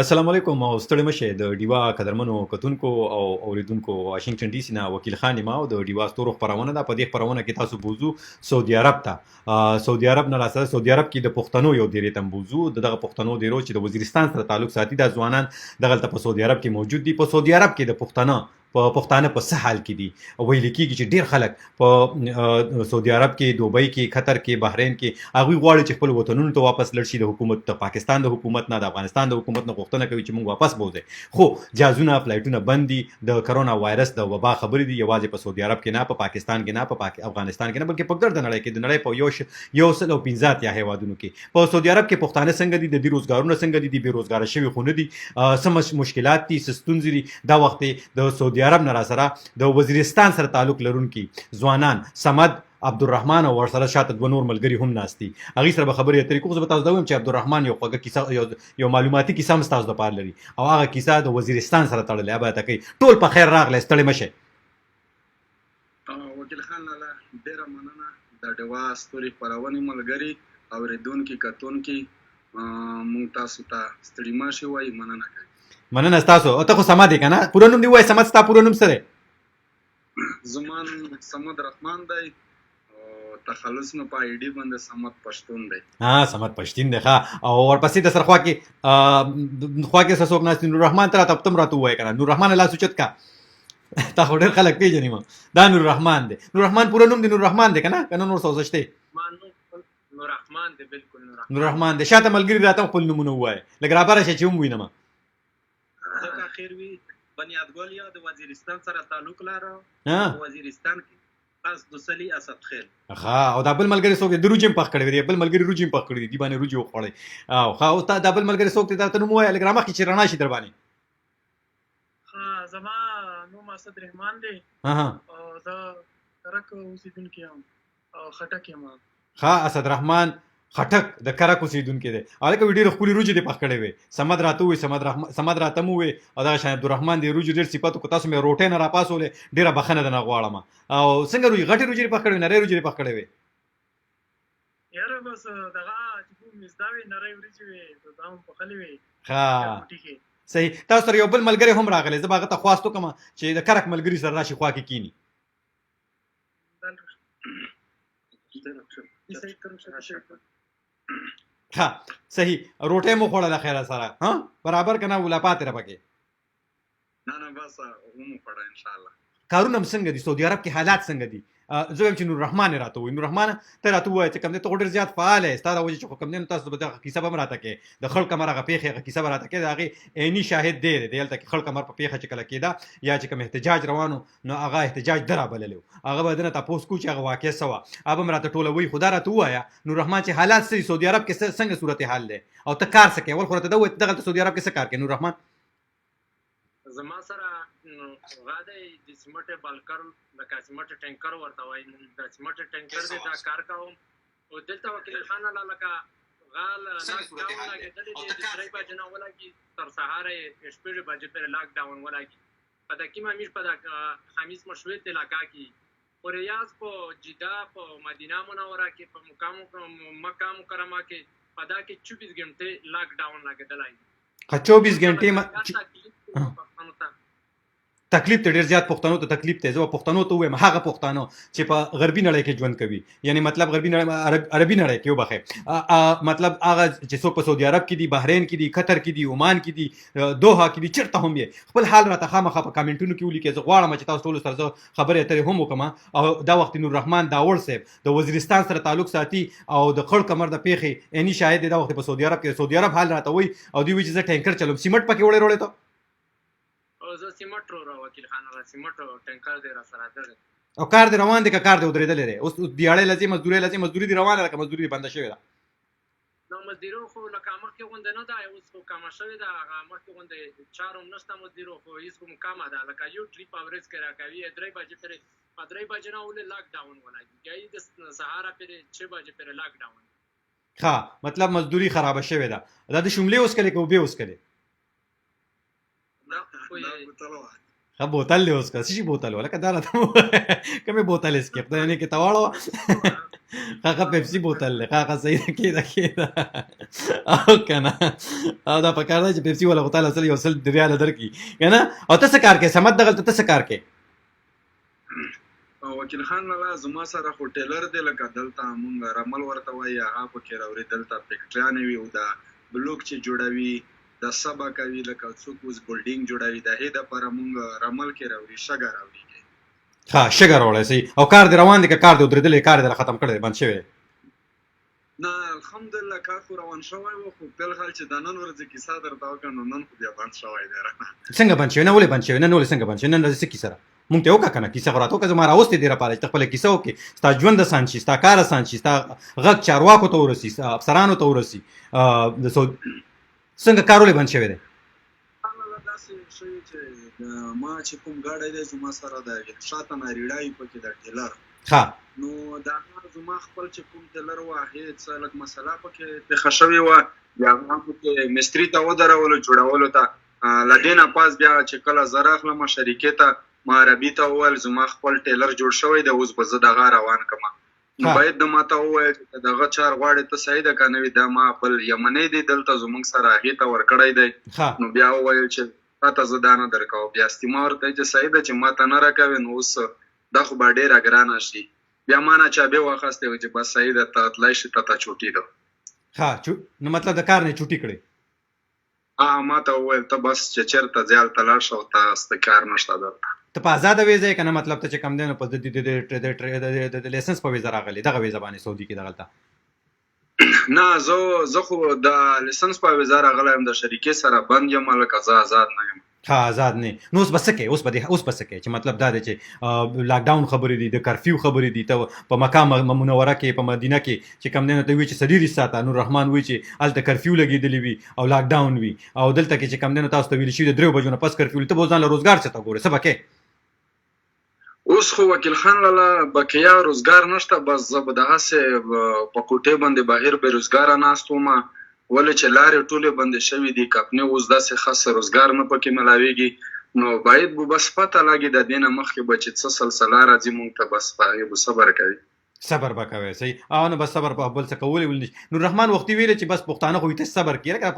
السلام علیکم او ستړي مشه د ډیوا قدرمنو کتونکو او اوریدونکو واشنگټن ډي سي نه وکیل خان ما او د ډیوا ستورو خبرونه ده. په دې خبرونه کې تاسو بوزو سعودي عرب ته سعودي عرب نه راسره سعودي عرب کې د پښتنو یو ډیرې تم بوزو دغه پښتنو ډیرو چې د وزیرستان سره تعلق ساتي د ځوانان دغه په سعودي عرب کې موجود دي. په سعودي عرب کې د پښتانه په څه حال کې دي ویل کېږي چې ډیر خلک په سعودي عرب کې دوبۍ کې قطر کې بحرین کې هغوی غواړي چې خپل وطنونو ته واپس لړ شي. د حکومت د پاکستان د حکومت نه د افغانستان د حکومت نه غوښتنه کوي چې موږ واپس بوځي، خو جهازونه فلایټونه بند دي. د کرونا وایرس د وبا خبرې دي یوازې په سعودي عرب کې نه، په پاکستان کې نه، په افغانستان کې نه، بلکې په ګرد نړۍ کې د نړۍ په یو سل او 15 یا هیوادونو کې. په سعودي عرب کې پښتانه څنګه دي، د دې روزګارونه څنګه دي، د بیروزګار شوي خو نه دي، څه مشکلات دي، څه ستونزې دي. دا وخت د سعودي عرب نه راسره د وزیرستان سره تعلق لرونکي ځوانان صمد عبدالرحمن او ورسره شاته دوه نور ملګري هم ناست دي. هغې سره به خبرې اترې کوو. زه به تاسو ته وایم چې عبدالرحمن یو خوږه کیسه، یو معلوماتي کیسه هم ستاسو دپاره لري او هغه کیسه د وزیرستان سره تړلې. هغه به راته کوي. ټول په خیر راغلی، ستړي مه شئ. وکیل خان لاله ډېره مننه د ډیوا ستوري خپرونې ملګري اورېدونکي کتونکي، موږ تاسو ته ستړي مه شئ وایي. مننه کوي. مننه ستاسو. ته خو صمد یې که نه؟ پوره نوم دې ووایه. صمد ستا پوره نوم څه دی؟ زما نوم صمد رحمان دی، تخلص مې په آی ډي باندې صمد پښتون دی. صمد پښتون دی. ښه. او ورپسې د سره خوا کې څه څوک ناست دي؟ نوررحمان ته راته تم راته ووایه که نه. نوررحمان لاس اوچت کا. تا خو ډېر خلک پېژني. ما دا نوررحمان دی. نوررحمان پوره نوم دی نوررحمان دی که نه؟ که نه نور څه وزه شته؟ ما نوم نوررحمان دی. بالکل نوررحمان دی. شاته ملګري راته خپل نومونه ووایه لږ رابره شه چې هم ووینم. ځکه خیر وي بنیادګل یا د وزیرستان سره تعلق لرو. وزیرستان کې خاص دوسلی اسد خیل. او دا بل ملګری څوک دی؟ د روجي هم پخ کړی دی. بل ملګري روجي هم پخ کړی دی. دی باندې روجي وخوړی. او دا بل ملګری څوک دی؟ درته نوم ووایه لږ رامخکې چې رڼا شي در باندې. زما نوم اسد رحمان دی او زه کرک اوسېدونکی یم او خټک یم. اسد رحمان خټک د کرک اوسېدونکی دی. هلکه وي ډېرې ښکلې روجې دې پخ کړی وې. صمد راته ووایي، صمد راته مو ووایي او دغه شان عبدالرحمان دی روجې ډېر صفت وکړو. تاسو مې روټۍ نه راپاڅولې، ډېره بښنه درنه غواړم. او څنګه روجې؟ غټې روجې دې پخ کړې وې، نرۍ روجې دې پخ کړې وې؟ یاره بس دغه چې کوم مزدا وې، نرۍ وریجې وې، دا هم پخلې وې. صحیح. تاسو سره یو بل ملګری هم راغلی. زه به هغه ته خواست وکړم چې د کرک ملګري سره راشي خوا کې کښېني. صحیح. روټۍ مو خوړله خیره سره برابر که نه؟ ولا پاتې را پکې؟ نه بس ومو خوړه انشاءالله. کارونه هم څنګه دي؟ سعودي عرب کې حالات څنګه دي؟ زه وایم چې نوررحمان یې راته ووایي. نوررحمان ته راته ووایه چې کوم دی ته خو ډېر زیات فعال یې. ستا دا وجه چې خو کوم دی نو تاسو به دغه کیسه به هم راته کوې. د خړ کمر هغه پېښې هغه کیسه به راته کوې. د هغې عیني شاهد دی دی هلته کې خړ کمر په پېښه چې کله کېده یا چې کوم احتجاج روان نو هغه احتجاج ده رابللی و. هغه به ده نه تپوس کوو چې هغه واقع څه وه. هغه به م راته ټولوي. خو دا راته ووایه نوررحمان چې حالات څه دي سعودي عرب کې څنګه صورت حال دی او ته کار څه کوې؟ اول خو راته دا ووایه ته دغلته سعودي عرب کې څه کار کوې نوررحمان؟ زما سره هغه دی د سیمټ بلکر لکه سیمټ ټینکر ورته وایي. د سیمټ ټینکر دی دا کار کوم او دلته وکیل خان لاله لکه غال لاکډاون لګېدلی دی. د 3 بجې نه ولګي تر سهاره یې 6 بجې پورې لاکډاون ولګي. په د کیم امیر په د خمیس مشروط علاقه کې په ریاض په جده په مدینه منوره کې په مکه مکرمه کې په دا کې 24 غنټې لاکډاون لګېدلی. 24 غنټې تکلیف ته ډېر زیات پښتنو ته تکلیف دی. زه به پښتنو ته ووایم هغه پښتانه چې په غربي نړۍ کې ژوند کوي، یعنی مطلب غربي نړۍ عربي نړۍ کې وبخښئ، مطلب هغه چې څوک په سعودي عرب کې دي، بحرین کې دي، قطر کې دي، عمان کې دي، دوحه کې دي، چېرته هم یې خپل حال راته خامخا په کامنټونو کې ولیکئ. زه غواړم چې تاسو ټولو سره زه خبرې اترې هم وکړم. او دا وخت نوررحمان داوړ صاحب د وزیرستان سره تعلق ساتي او د خړ کمر د پېښې عیني شاهد دی. دا وخت په سعودي عرب کې سعودي عرب حال راته وایي او دوی وایي چې زه ټینکر چلوم. سیمټ پکې وړې وړې ته زه سیمټ را وکیل خان را سیمټ ټینکر دی را سره دی او کار دی روان دی که کار دی ودرېدلی دی؟ اوس دیاړۍ لځي، مزدورۍ لځي، مزدوري دی روانه ده که مزدوري دی بنده شوې ده؟ نو مزدوري خو لکه مخکې غوندې نه ده، اوس خو کمه شوې ده. هغه مخکې غوندې چار هم نشته مزدوري، خو هېڅ هم کمه ده. لکه یو ټریپ اورېج کې راکوي 3 بجې پورې، په 3 بجې نه ولې لاکډاون ولګي، بیا یې د سهاره پورې 6 بجې پورې لاکډاون. مطلب مزدوري خرابه شوې ده. دا د شملې وسکلې که اوبې وسکلې؟ بوتل دی اوس که څه شي بوتل و لکه دا راته کومې بوتل اسکېپ ده یعنې کې ته واړوه هغه پیپسي بوتل دی هغه صحیح ده کېده او که نه او دا په کار ده چې پیپسي والا خو تاله سل یو سل ریاله درکړي که نه او ته څه کار کوې صمد دغلته ته څه کار کوې وکیل خان لالا زما سره خو ټیلر دی لکه دلته مونږ رمل ورته وایي هغه پکې راوړي دلته فیکټریانې وي او دا بلوک چې جوړوي د سبا کوي لکه څوک اوس بلډینګ جوړوي د هغې دپاره مونږ رمل کې راوړي شګه راوړي ها شګه راوړی صحیح او کار دې روان دی که کار دې ودرېدلی کار دې ختم کړی بند شوی نه الحمدلله کار خو روان شوی و خو فی الحال چې د نن ورځې کیسه درته وکړم نو نن خو بیا بند شوی دی رانه څنګه بند شوی نه ولې بند شوی نن ولې څنګه بند شوی نن ورځې څه کیسه ده مونږ ته وکړه که نه کیسه خو راته وکړه زما راوستې دې راپاره چې ته خپله کیسه وکړې ستا ژوند اسان شي ستا کار اسان شي ستا غږ چارواکو ته ورسي افسرانو ته ورسي څنګه کار ولې بند شوی دی داسې شوي چې ما چې کوم ګاډی دی زما سره د شاته نه ریړایي پکې د ټیلر ښه نو دا زما خپل چې کوم ټیلر و هغې څه لږ مسله پکې پېښه شوې وه بیا ما پکې مستري ته ودرولو جوړولو ته له دې نه پاس بیا چې کله زه راغلم شریکې ته ما عربي ته وویل زما خپل ټیلر جوړ شوی دی اوس به زه دغه روان کړم نو باید د ما ته ووایل چې دغه چار غواړې ته صحیح ده که نه وي دا ما بل یمنی دی دلته زموږ سره هغې ته ورکړی دی نو بیا وویل چې تا ته زه دا نه درکوم بیا استیما ورته چې صحیح ده چې ما ته نه راکوې نو اوس دا خو به ډېره ګرانه شي بیا ما نه چابې واخیستې وه چې بس صحیح ده ته تللی شي ته چوټي ده ښه نو مطلب د کار نه چوټي کړې ما ته وویل ته بس چې چېرته ځای هلته لاړ شه او تاسو ته کار نشته دلته ته په ازاده ویزه یې که نه مطلب ته چې کم دی نو په د لیسنس په ویزه راغلی دغه ویزه باندې سعودي کې دغلته نه زه خو د لیسنس په ویزه راغلی یم د شریکې سره بند یم لکه زه آزاد نه یم ها آزاد نه نو اوس به څه کوې اوس به څه کوې چې مطلب دا دی چې لاکډاون خبرې دي د کرفیو خبرې دي ته په مکه منوره کې په مدینه کې چې کم دی نو ته وایي چې څلېرویشت ساعته نور رحمان وایي چې هلته کرفیو لګېدلې وي او لاکډاون وي او دلته کې چې کم دی نو تاسو ته ویلي شوي د 3 بجو نه پس کرفیو ته به اوس ځان له روزګار څه ته ګورې څه به کوې اوس خو وکیل خان لالا بقیه روزګار نشته بس زه به دغسې په کوټې باندې بهر بېروزګاره ناست وم ولې چې لارې ټولې بندې شوي دي کپنې اوس داسې خاص روزګار نه پکې ملاویږي نو باید به بس پته لګي د دې نه مخکې به چې څه سلسله راځي مونږ ته بس په هغې به صبر کوي صبر به کوې صحیح او نه بس صبر په بل څه کولی ول نشي نور رحمان وختي ویلې چې بس پښتانه خو ته صبر کړي لکه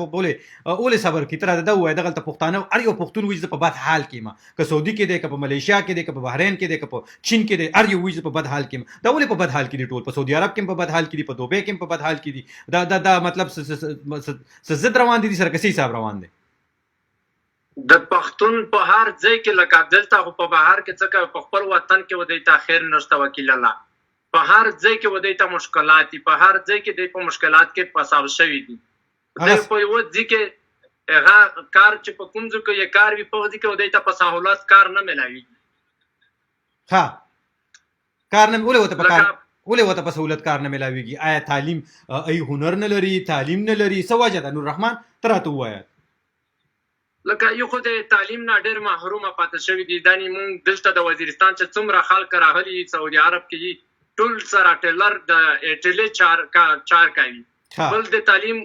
ولې صبر کړي ته راته دا ووایه دغلته پښتانه هر یو پښتون وایي زه په بد حال کې یم که سعودي کې دی که په ملیشیا کې دی که په بحرین کې دی که په چین کې دی هر یو وایي زه په بد حال کې یم دا ولې په بد حال کې دي ټول په سعودي عرب کې هم په بد حال کې دي په دوبۍ کې هم په بد حال کې دي دا مطلب څه ضد روان دي سره کسي حساب روان دی د پښتون په هر ځای کې لکه دلته خو په بهر کې څه کوي په خپل وطن کې ودی ته خیر نشته وکیل الله په هر ځای کې ودی ته مشکلات دي په هر ځای کې دی په مشکلات کې پساو شوي دي دی په یو ځای کې هغه کار چې په کوم ځای کې یې کار وي په ځای کې ودی ته په سهولت کار نه ملاویږي کار نه ولې ورته په سهولت کار نه ملاویږي آیا تعلیم ای هنر نه لري تعلیم نه لري څه وجه ده نور رحمان ته راته ووایه لکه یو خو د تعلیم نه ډېر محرومه پاتې شوي دي دا نه مونږ دلته د وزیرستان چې څومره خلک راغلي سعودي عرب کې ټول سره ټیلر د ایټلې چار کوي بل د تعلیم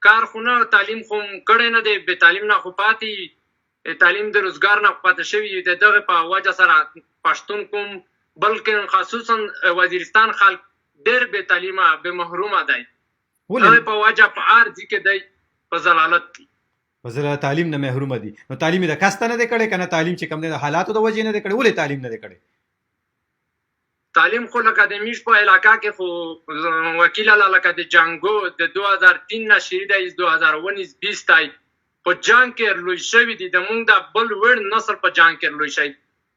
کار خو نه تعلیم خو کړی نه دی بې تعلیم نه خو پاتې تعلیم د روزګار نه خپاته شوي د دغه په وجه سره پښتون کوم بلکې خصوصا وزیرستان خلک ډېر بې تعلیمه بې محرومه دی هغې په وجه په هر ځای کې دی په ضلالت دی په ضلالت تعلیم نه محرومه دي نو تعلیم یې د کس ته نه دی کړی که نه تعلیم چې کوم دی د حالاتو د وجې نه دی کړی ولې تعلیم نه دی کړی تعلیم خو لکه د میش په علاقه کې خو وکیل الله لکه د جنګو د 2003 نه شروع دی 2019-20 تای په جنګ کې لوی شوي دي د مونږ د بل وړ نسل په جنګ کې لوی شوی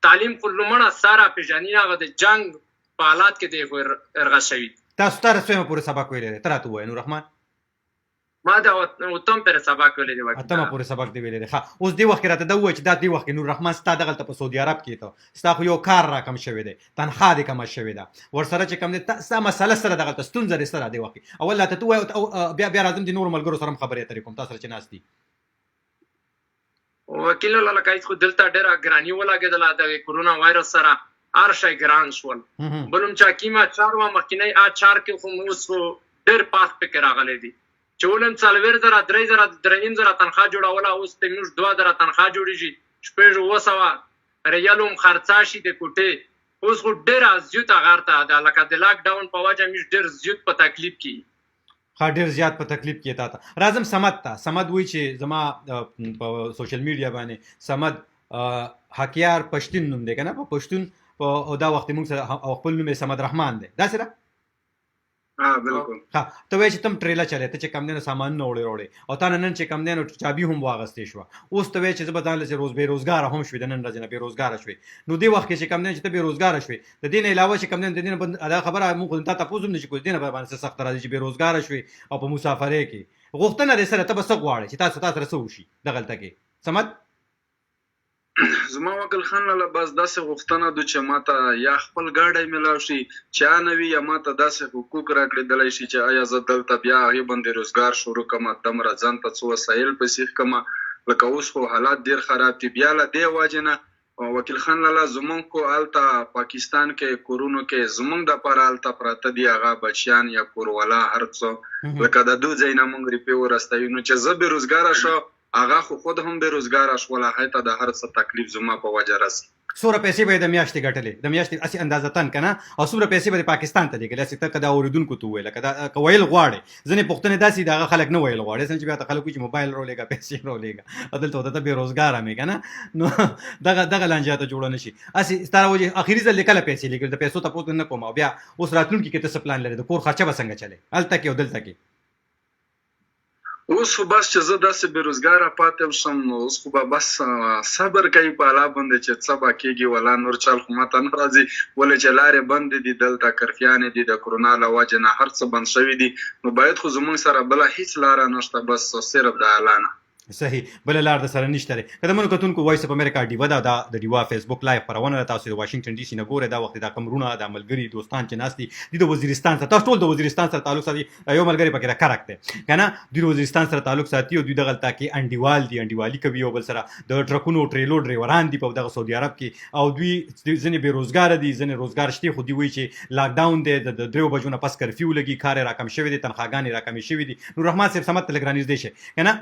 تعلیم خو لومړه سره پېژني هغه د جنګ په حالات کې دی خو ارغه شوي تاسو ته رسویمه پورې سبق ویلی دی ته راته ووایه نور رحمان ما د اتم پورې سبق ویلی دی اتمه پورې سبق دی ویلی دی ښه اوس دې وخت کې راته دا ووایه چې دا دې وخت کې نور رحمان ستا دغلته په سعودي عرب کې ته ستا خو یو کار را کم شوی دی تنخوا دې کمه شوې ده ورسره چې کم دی ستا مسله سره دغلته ستونزه دې سره دې وخت کې اول راته ته ووایه بیا راځم د نورو ملګرو سره هم خبرې اترې کوم تاسو سره چې ناست دي وکیل الله لکه هېڅ خو دلته ډېره ګراني ولګېدله د کرونا وایرس سره هر شی ګران شول بل هم چې حکیمه چار وه مخکینی چار کې خو اوس خو ډېر پاس پکې راغلی دی چې ولم 4,000 3,000 تنخوا جوړوله اوس ته موږ 2,000 تنخوا جوړېږي 6,500 ریال هم خرڅه شي د کوټې اوس خو ډېر زیات هغه ته د لکه د لاک ډاون په وجه مې ډېر زیات په تکلیف کې ډېر زیات په تکلیف کې تا ته راځم سمد ته. سمد وایي چې زما په سوشل میډیا باندې سمد حکیار پښتون نوم دی که نه، په پښتون په دا وخت موږ سره او خپل نوم یې سمد رحمان دی، داسې ده؟ بالکل. ته وایې چې تم ټریله چلې، ته چې کم دی نو سامانونه وړې او تا نن چې کم دی نو چابي هم واغستې شوه. اوس ته وایې چې زه به ځان له بېروزګاره هم شوې، د نن ورځې نه بېروزګاره شوې. نو دې وخت کې چې کم دی چې ته بېروزګاره شوې، د دې نه علاوه چې کم دی د دې نه دا خبره موږ تا تپوس هم نه شي کولی، دې نه باندې څه سخته راځي چې بېروزګاره شوې او په مسافرۍ کې غوښتنه دې سره ته به څه غواړې چې تا سره څه وشي دغلته کې سمد؟ زما وکیل خان لاله بس داسې غوښتنه ده چې ماته یا خپل ګاډی میلاو شي چې نه وي، یا ماته داسې حقوق راکړېدلی شي چې آیا زه دلته بیا هغې باندې روزګار شروع کړم، دومره ځان ته څه وسایل پیسې کړم. لکه اوس خو حالات ډېر خراب دي. بیا له دې وجې نه وکیل خان لاله زمونږ خو هلته پاکستان کې کورونو کې زمونږ دپاره هلته پراته دي هغه بچیان یا کوروالا هر څه، لکه د دوی ځای نه مونږ ریپې ورستوي. نو چې زه بېروزګاره شو هغه خو خود هم بېروزګاره شوله، هلته د هر څه تکلیف زما په وجه رسي. څومره پیسې به یې د میاشتې ګټلې، د میاشتې هسې اندازتن که نه، او څومره پیسې به یې پاکستان ته لېږلې؟ هسې ته که دا اورېدونکو ته وویل که ویل غواړې، ځینې پوښتنې داسې د هغه خلک نه ویل غواړي، اصل چې بیا ته خلک وایي چې موبایل راولېږه، پیسې راولېږه، دلته ورته ته بېروزګاره مې که نه، نو دغه لانجه ته جوړه نه شي. هسې ستا وجې اخري ځل دې کله پیسې لېږلې؟ د پیسو تپوس نه کوم. او بیا اوس راتلونکي کې ته څه پلان لرې؟ د کور خرچه به څنګه چلې هلته کې او دلته کې؟ اوس خو بس چې زه داسې بېروزګاره پاتې شم نو اوس خو به بس صبر کوي په الله باندې چې څه به کېږي. ولا نور چل خو ماته نه راځي، ولې چې لارې بندې دي دلته، کرفیانې دي د کرونا له وجې نه، هر څه بند شوي دي. نو باید خو زموږ سره بله هېڅ لاره نشته، بس صرف د الله نه. صحیح، بله لار د سره نشته دی. قدمونو کتونکو وایس اف امریکا ډیوه ده، دا د ډیوه فیسبوک لایف خپرونه ده، تاسو د واشنګټن ډي سي نه ګورئ. دا وخت دا کوم وروڼه دا ملګري دوستان چې ناست دي دوی د وزیرستان سره، تاسو ټول د وزیرستان سره تعلق ساتي. یو ملګری پکې راکرک دی که نه، دوی د وزیرستان سره تعلق ساتي او دوی دغلته کې انډیوال دي، انډیوالي کوي یو بل سره، د ټرکونو ټریلو ډریوران دي په دغه سعودي عرب کې، او دوی ځینې بېروزګاره دي، ځینې روزګار شته، خو دوی وایي چې لاکډاون دی، د 3 بجو نه پس کرفیو لګي، کار یې راکم شوی دی، تنخواګانې راکمې شوي دي. نور رحمان صاحب سمد ته لږ رانږدې شي که نه،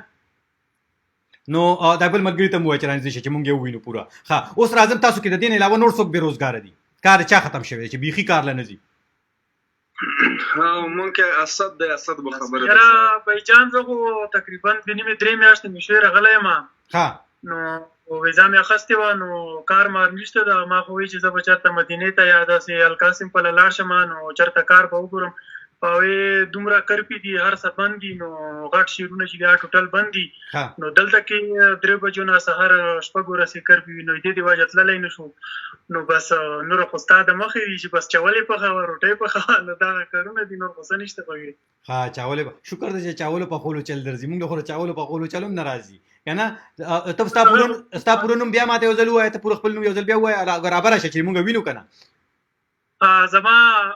نو دا بل ملګري ته مو وایي چې رانږدې شي چې مونږ یې ووینو پوره. ښه، اوس راځم تاسو کې د دې نه علاوه نور څوک بېروزګاره دي؟ کار چا ختم شوی دی چې بیخي کار له نه ځي؟ مونږ کې اسد دی، اسد به خبره یاره بایجان زه خو تقریبا 2.5-3 میاشتې مې شوې راغلی یم، نو ویزا مې اخیستې وه، نو کار مار نشته ده. ما خو وایي چې زه به چېرته مدینې ته یا داسې القاسم پله لاړ شم، نو چېرته کار به وګورم. او دومره کرپي دي، هر څه بند دي، نو غټ شیرونه چې دا ټوټل بند دي. نو دلته کې 3 بجو نه سهار 6 ورځې کرپي وي، نو دې وجه تللی نه شو. نو بس نور خو ستا د مخې دي چې بس چاولې پخوه، روټۍ پخوه، نو دغه کارونه دي، نور خو څه نشته پکې. چاولې شکر دی چې چاولو پخولو چل درځي، موږ خو چاولو پخولو چل هم نه راځي که نه. ته ستا پوره نوم بیا ماته یو ځل ووایه، ته پوره خپل نوم یو ځل بیا ووایه، برابره شه چې موږ وینو که نه. زما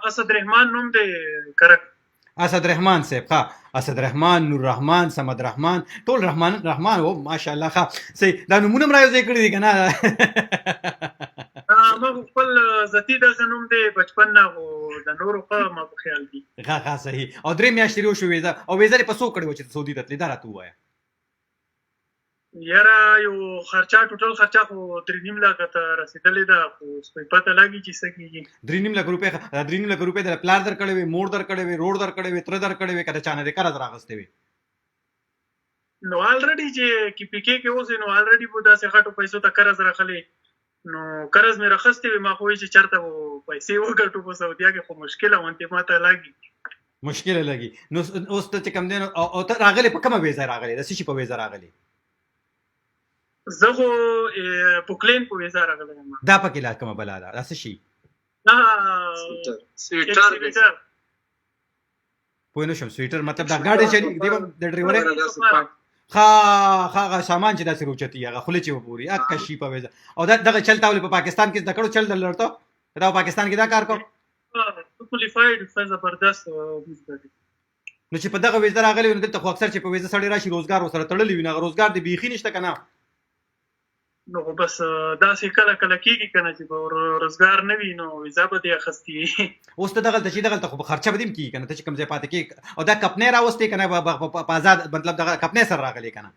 اسد رحمان نوم دی کرک. اسد رحمان صاحب، ښه، اسد رحمان، نور رحمان، سمد رحمان، ټول رحمان او ماشاءالله. ښه، صحیح، دا نومونه هم رايوځای کړي دي که نه؟ ما خپل ذاتي دغه نوم دی بچپن نه، خو د نورو ښه ما په خیال دي. ښه، صحیح. او 3 میاشتې تېرې وشوې ویزه، او ویزه دې په څو کړې وه چې سعودي ته تلې؟ دا راته ووایه. یاره یو خرچه ټوټل خرچه خو 3.5 لکه ته رسېدلې ده، خو پته لګي چې څه کېږي. 3.5 لک روپۍ، 3.5 لک روپۍ د پلار در کړې وې، مور در کړې وې، روډ در کړې وې، تره در کړې وې، که د چا نه دې قرض راغستې وې؟ نو الریډي چې پی کې اوسې، نو الریډي به داسې غټو پیسو ته قرض راخلې، نو قرض مې راخستې وې. ما خو وایي چې چېرته به پیسې وګټو په سعودیه کې، خو مشکله غوندې ماته لګي. مشکله لګي. نو اوس ته چې کوم دی، او ته راغلې په کومه ویزه راغلې؟ د څه شي په ویزه راغلې؟ زه خو پوکلین په ویزا راغلی یم. دا پکې لا کومه بلا ده؟ دا څه شي؟ سویټر. پوه نه شوم، سویټر مطلب دا ګاډی چې دی د ډریورۍ ښه سامان چې داسې روچتي هغه خولې چې وپوري اکه شي په ویزا. او دغه چل تا ولې په پاکستان کې زده کړو؟ چل در لرته دا په پاکستان کې دا کار کو؟ کوالیفاید ښه زبردست. نو چې په دغه ویزه راغلی نو دلته خو اکثر چې په ویزه سړی راشي روزګار ورسره تړلی وي، نو هغه روزګار دې بیخي نشته که نه؟ نو بس داسې کله کله کېږي که نه چې به روزګار نه وي، نو ویزا به دې اخیستې وي. اوس ته دغلته چې دغلته خو خرچه به دې هم کېږي که نه؟ ته چې کوم ځای پاتې کېږي، او دا کپنۍ راوستې که نه په آزاد، مطلب دغه کپنۍ سره راغلی که نه؟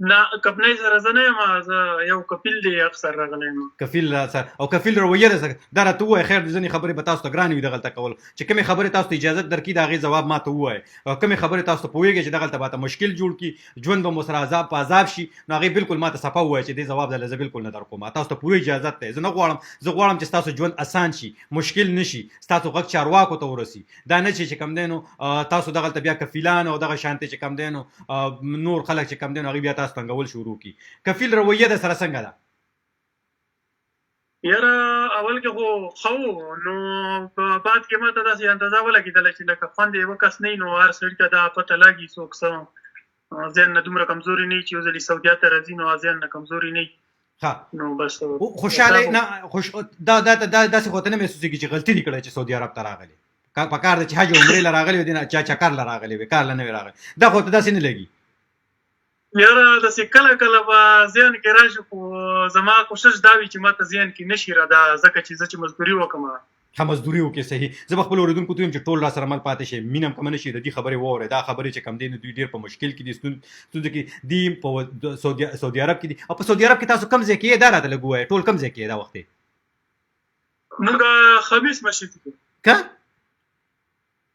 نه کپنۍ سره زه نه یم، زه یو کفیل دی افسر راغلی یم. کفیل سره او کفیل رویه ده دا راته ووایه. خیر ځینې خبرې به تاسو ته ګرانې وي دغلته کول چې کومې خبرې تاسو ته اجازه درکړي د هغې ځواب ما ته ووایه، او کومې خبرې تاسو ته پوهېږئ چې دغلته به ته مشکل جوړ کړي، ژوند به مو سره عذاب په عذاب شي، نو هغې بالکل ما ته صفا ووایه چې دې ځواب درله زه بالکل نه درکوم. تاسو ته پوره اجازت دی. زه نه غواړم، زه غواړم چې ستاسو ژوند اسان شي، مشکل نه شي، ستاسو غږ چارواکو ته ورسي. دا نه چې کوم دی نو تاسو دغلته بیا کفیلان او دغه شانتې چې کوم دی نو نور خلک چې کوم دی نو هغې بیا تاسو تنګول شروع کړي. کفیل رویه در سره څنګه ده؟ یاره اول کې خو ښه و، نو په بعد کې ما ته داسې اندازه ولګېدله چې لکه خوند یې یوه کس نه وي، نو هر سړي ته دا پته لګي څوک څه ذهن نه دومره کمزوري نه وي چې یو ځلې سعودیا ته راځي نو ذهن نه کمزوري نه وي. نو بس خوشحاله نه داسې خو ته نه محسوسېږي چې غلطي دې کړی چې سعودي عرب ته راغلی؟ په کار ده چې حج عمرې له راغلی وي، چا چکر له راغلی وي، کار له نه وي راغلی، دا خو ته داسې نه لګي؟ یاره داسې کله کله به ذهن کې راشي، خو زما کوشش دا وي چې ما ته ذهن کې نه شي رادا، ځکه چې زه چې مزدوري وکړم. ښه مزدوري وکړې، صحیح. زه به خپلو اورېدونکو ته وایم چې ټول را سره مل پاتې شي، مینه هم کمه نه شي، د دې خبرې واورئ. دا خبرې چې کم دی نو دوی ډېر په مشکل کې دي، ستونزو کې دي، په سعودي عرب کې دي. او په سعودي عرب کې تاسو کوم ځای کې یې دا راته لږ ووایه، ټول کوم ځای کې یې دا وخت دی؟ موږ خمیس مسجد کې. که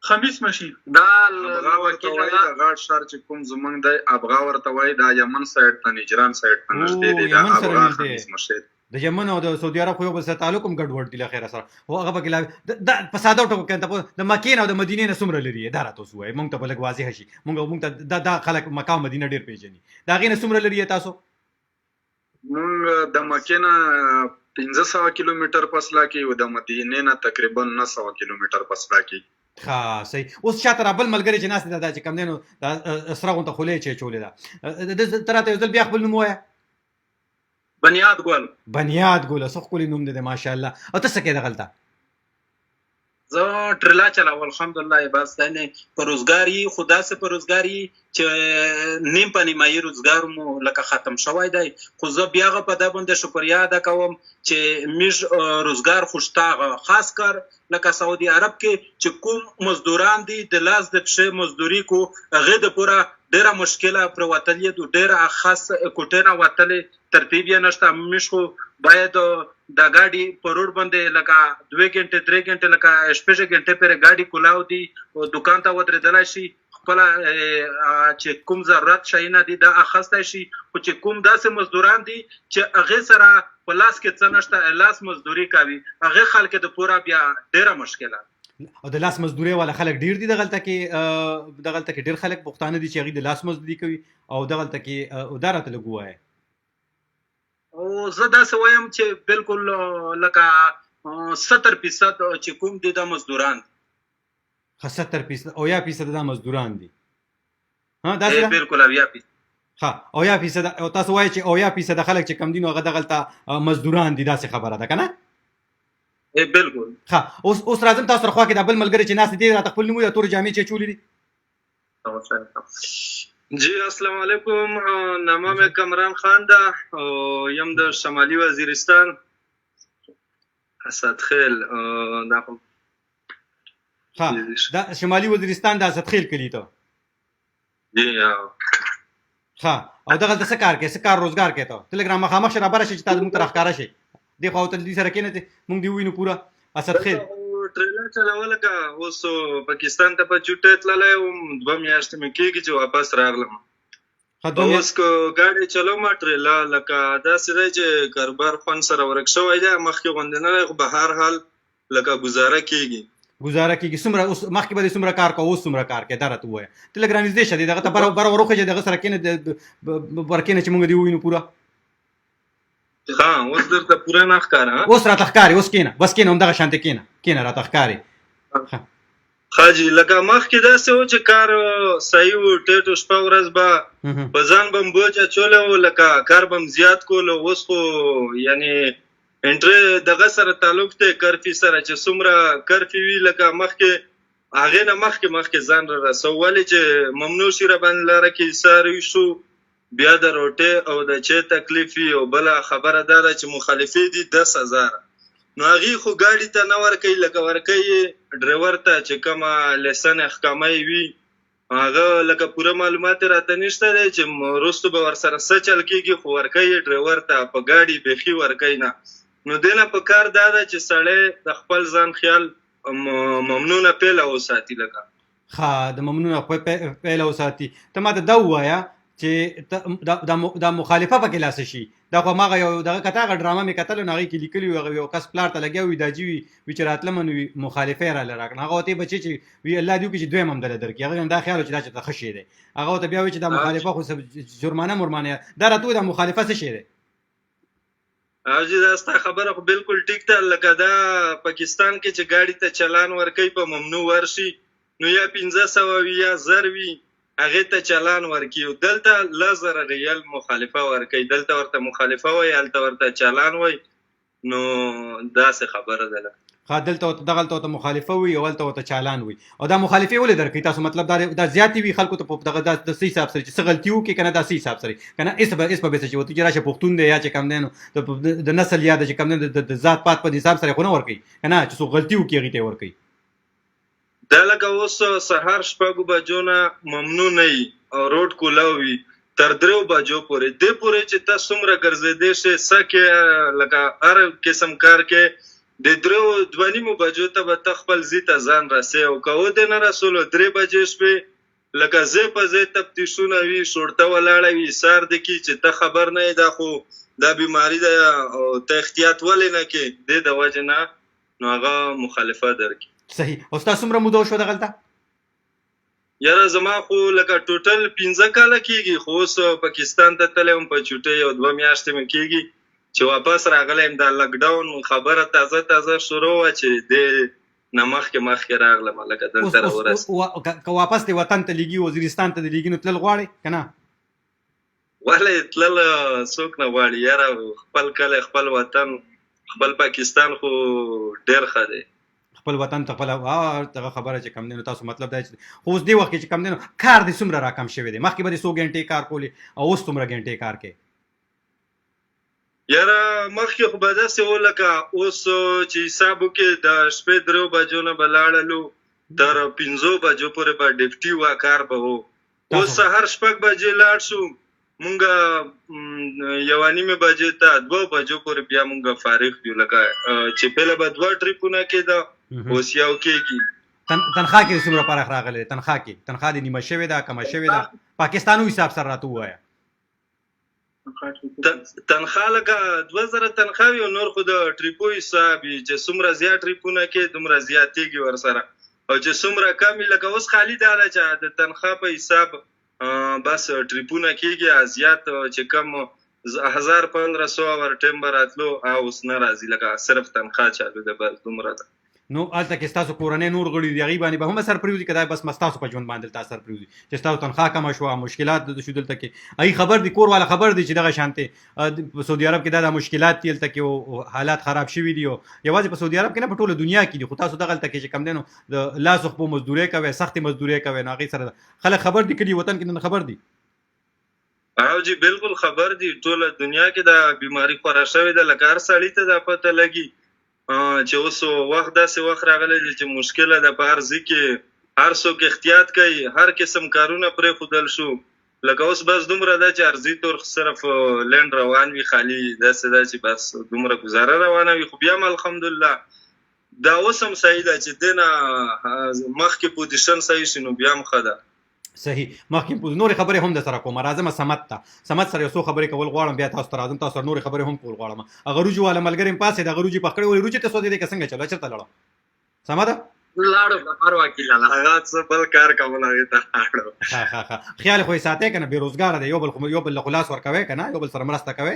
خمیس مسجد دا ابغا ورته وایي، د غاټ ښار چې کوم زمونږ دی ابغا ورته وایي، دا یمن سایډ ته نجران سایډ ته نږدې دی، دا ابغا خمیس مسجد. د یمن او د سعودي عرب خو یو بل سره تعلق هم ګډوډ دي له خیره سره، خو هغه پکې دا په ساده ټکو کې د مکې نه او د مدینې نه څومره لرې دا راته اوس ووایئ، موږ ته به لږ واضح شي. موږ ته دا خلک مکه او مدینه ډېر پېژني، د هغې نه څومره لرې تاسو؟ موږ د مکې نه 1500 کیلومتر فاصله کې او د مدینې نه تقریبا 900 کیلومتر فاصله کې. ښه صحیح. اوس شاته را بل ملګری چې ناست دی دا چې کوم دی نو دا سره غونته خولۍ چې یې چولې ده، ته راته یو ځل بیا خپل نوم ووایه. بنیاد ګل. بنیاد ګل، څه ښکلی نوم دی ماشاءالله. او ته څه کوې دغلته؟ زه ټریلا چلاو الحمدلله، بس نه په روزګار یې، خو داسې په روزګار یې چې نیم په نیمایي روزګار مو لکه ختم شوی دی، خو زه بیا هغه په دا باندې شکریا ادا کوم چې موږ روزګار خو شته، خاص کر لکه سعودي عرب کې چې کوم مزدوران دي د لاس د پښې مزدوري کو، هغې د پوره ډېره مشکله پر وتلې دي، ډېره خاص کوټې نه وتلې ترتیب یې نشته. موږ خو باید دا ګاډي په روډ باندې لکه 2 غنټې 3 غنټې لکه 6 غنټې پرې ګاډي کولاو دي او دکان ته ودرېدلی شي، خپله چې کوم ضرورت شیونه دي دا اخیستی شي، خو چې کوم داسې مزدوران دي چې هغې سره په لاس کې څه نشته، لاس مزدوري کوي، هغې خلک د پوره بیا ډېره مشکله. او د لاس مزدوري والا خلک ډېر دي دغلته کې ډېر خلک پښتانه دي چې هغوی د لاس مزدوري کوي، او دغلته کې دا راته لږ ووایه. او زه داسې وایم چې بالکل لکه 70% چې کوم دي دا مزدوران دي. 70% او 80% دا مزدوران دي. بالکل 80%. ها او 80% او تاسو وایئ چې او 80% خلک چې کم دي نو هغه دغلته مزدوران دي، داسې خبره ده که نه؟ بالکل. ها اوس راځم تاسو سره خوا کې دا بل ملګری چې ناست دی راته خپل نوم ووایه، تورې جامې چې یې چولې دي. جی السلام علیکم، نامه مې کمران خان ده او یم د شمالي وزیرستان اسدخیل. دا شمالي وزیرستان د اسدخیل کلي ته؟ جی ها. او دغلته څه کار کوې، څه کار روزګار کوې ته؟ ته لږ رامخامخ شه، رابره شي چې تا زموږ ته راښکاره شي، دې خوا ته دې سره کښېنه، موږ دې ووینو پوره اسدخیل. ټریلا چلوله که اوس پاکستان ته په چوټۍ تللی وم، 2 میاشتې مې کېږي چې واپس راغلم. اوس که ګاډی چلوم ټریلا لکه داسې دی چې کاروبار خوند سره ورک شوی دی، مخکې غوندې نه دی، خو به هر حال لکه ګزاره کېږي. څومره اوس مخکې به دې څومره کار کوه، اوس څومره کار کوې، دا راته ووایه. ته لږ رانږدې شه، دغه ته بره وروخېږه، دغه سره کښېنه، ورکښېنه چې موږ دې ووینو پوره. ها اوس درته پوره نه ښکاره؟ اوس راته ښکاري، اوس کښېنه، بس کښېنه، همدغه شانتې کښېنه راته ښکاري. ښه جي، لکه مخکې داسې و چې کار صحیح و، ټیټو شپه ورځ به په ځان به م بوج اچولی و، لکه کار به م زیات کولو. اوس خو یعنې انټرې دغه سره تعلق دی کرفي سره، چې څومره کرفي وي لکه مخکې هغې نه مخکې ځان را رسو، ولې چې ممنوع شي را باندې لاره کې ایسار شو، بیا د روټۍ او د چای تکلیف وي، او بله خبره دا ده چې مخالفې دي 10,000، نو هغې خو ګاډي ته نه ورکوي، لکه ورکوي ډریور ته چې کومه لیسن احکامه یې وي، هغه لکه پوره معلومات راته نشته دی چې وروستو به ورسره څه چل کېږي، خو ورکوي ډریور ته په ګاډي بیخي ورکوي نه. نو دې نه پکار دا ده چې سړی د خپل ځان خیال ممنونه پیله وساتي. لکه د ممنونه پیله وساتي. ته ما ته دا ووایه چې دا مخالفه پکې لاسه شي. دا خو ماغه یو دغه کته هغه ډرامه مې کتل نو هغې کې لیکلي وي یو کس پلار ته لګیا وي دا جي وي چې راتله من وي مخالفه یې راله راکړه. هغه ورته بچي چې وي الله دې وکړي چې دویم هم دله درکړي. هغه دا خیال و چې دا چې ښه شی دی. هغه ورته بیا وایي چې دا مخالفه خو جرمانه دا راته دا مخالفه څه شی دی؟ حاجي دا ستا خبره خو بالکل ټیک ده. لکه دا پاکستان کې چې ګاډي ته چلان ورکوي په ممنوع ورشي نو یا 1500 وي یا 1000 وي هغې ته چلان ورکي. دلته 1000 ریال مخالفه ورکوي. دلته ورته مخالفه وایي، هلته ورته چلان وایي. نو داسې خبره ده. دلته دغلته ورته مخالفه وي او هلته ورته چالان وي. او دا مخالفې ولې درکوي تاسو؟ مطلب دا زیاتې وي خلکو ته په دغه د څه حساب سره چې څه غلطي وکړي که نه دا څه حساب سره که نه اس په بیسه چې ورته چې راشه پښتون دی یا چې کوم دی نو د نسل یا د چې کوم دی د ذات پات په حساب سره خو نه ورکوي که نه چې څوک غلطي وکړي هغې ته یې ورکوي. دا لکه اوس سهار 6 بجو نه ممنوع نه وي او روډ کولاو وي تر 3 بجو پورې. دې پورې چې ته څومره ګرځېدی شې څه کې لکه هر قسم کار کې د 3-2 بجو ته به ته خپل ځي ته ځان رسې. او که ودې نه رسولو 3 بجې شپې لکه ځای په ځای تفتیشونه وي، شورته ولاړه وي، سار دې کي چې ته خبر نه یې دا خو دا بیماري ده او ته احتیاط ولې نه کې دې د وجې نه نو هغه مخالفه درکړي. صحیح. او ستا څومره موده وشوه دغلته؟ یاره زما خو لکه ټوټل 15 کاله کېږي، خو اوس پاکستان ته تللی وم په چوټۍ او 2 میاشتې مې کېږي چې واپس راغلی یم. دا لکډاون خبره تازه شروع وه چې دې نه مخکې راغلم لکه دلته راورسېدم. که واپس دې وطن ته لیږي وزیرستان ته دې لیږي نو تلل غواړې که نه؟ ولې تلل څوک نه غواړي یاره. خپل کلی خپل وطن خپل پاکستان خو ډېر ښه دی. خپل وطن ته خپل دغه خبره چې کم دی نو تاسو مطلب دا چې خو اوس دې وخت کې چې کم دی نو کار دې څومره راکم شوی دی؟ مخکې به دې 100 ګنټې کار کولې او اوس څومره ګنټې کار کوې؟ یاره مخکې خو به داسې و لکه اوس چې حساب وکړې د شپې 3 بجو نه به لاړلو تر 15 بجو پورې به ډیپټي وه کار به و. اوس سهار 6 بجې لاړ شو مونږ 1:30 بجې ته 2 بجو پورې بیا مونږ فارغ یو. لکه چې پهله به 2 ټریپونه کېده اوس یو کېږي. تنخوا کې څومره فرق راغلی؟ تنخوا دې نیمه شوې ده کمه شوې ده پاکستانو حساب سره راته ووایه. تنخوا لکه 2000 تنخوا وي او نور خو د ټریپو حساب وي چې څومره زیات ټریپونه کې دومره زیاتېږي ورسره او چې څومره کم وي. لکه اوس خالي دا ده چې د تنخوا په حساب بس ټریپونه کېږي زیات چې کم 1500 ور ټیم به راتلو او اوس نه راځي. لکه صرف تنخوا چالو ده بس دومره ده. نو هلته کې ستاسو کورنۍ نور غړي دي هغوی باندې به هم اثر پرېوځي که دا بس ستاسو په ژوند باندې دلته اثر پرېوځي چې ستاسو تنخوا کمه شوه مشکلات شو دلته کې هغوی خبر دي کور والا خبر دي چې دغه شانتې په سعودي عرب کې دا مشکلات دي هلته کې حالات خراب شوي دي او یوازې په سعودي عرب کې نه په ټوله دنیا کې دي. خو تاسو دغلته کې چې کم دی نو د لاس خپو مزدورۍ کوئ سختې مزدورۍ کوئ نو هغوی سره خلک خبر دي کلي وطن کې نه خبر دي؟ او جی بالکل خبر دي. ټوله دنیا کې دا بیماري خوره شوې ده. لکه هر سړي ته دا پته لګي چې اوس وخت داسې وخت راغلی دی چې مشکله ده په هر ځای کې هر څوک احتیاط کوي هر قسم کارونه پرېښودل شو. لکه اوس بس دومره ده چې ارضي طور صرف لینډ روان وي خالي داسې ده چې بس دومره ګزاره روانه وي. خو بیا هم الحمدلله دا اوس هم صحیح ده چې دې نه مخکې پوزیشن صحیح شي نو بیا هم ښه ده. صحیح. مخکې نورې خبرې هم در سره کوم راځم سمت ته سمت سره یو څو خبرې کول غواړم بیا تاسو ته راځم تاسو سره نورې خبرې هم کول غواړم. هغه روجي والا ملګری مې پاسې د هغه روجي پخ کړی ولې روجي ته سودې دی که څنګه چلو چېرته لاړه سمه ده لاړو بهر وکیل هغه څه بل کار کوم هغې ته لاړو. ښه خیال خو یې ساتئ که نه بېروزګاره دی یو بل له خلاص ورکوئ که نه یو بل سره مرسته کوئ؟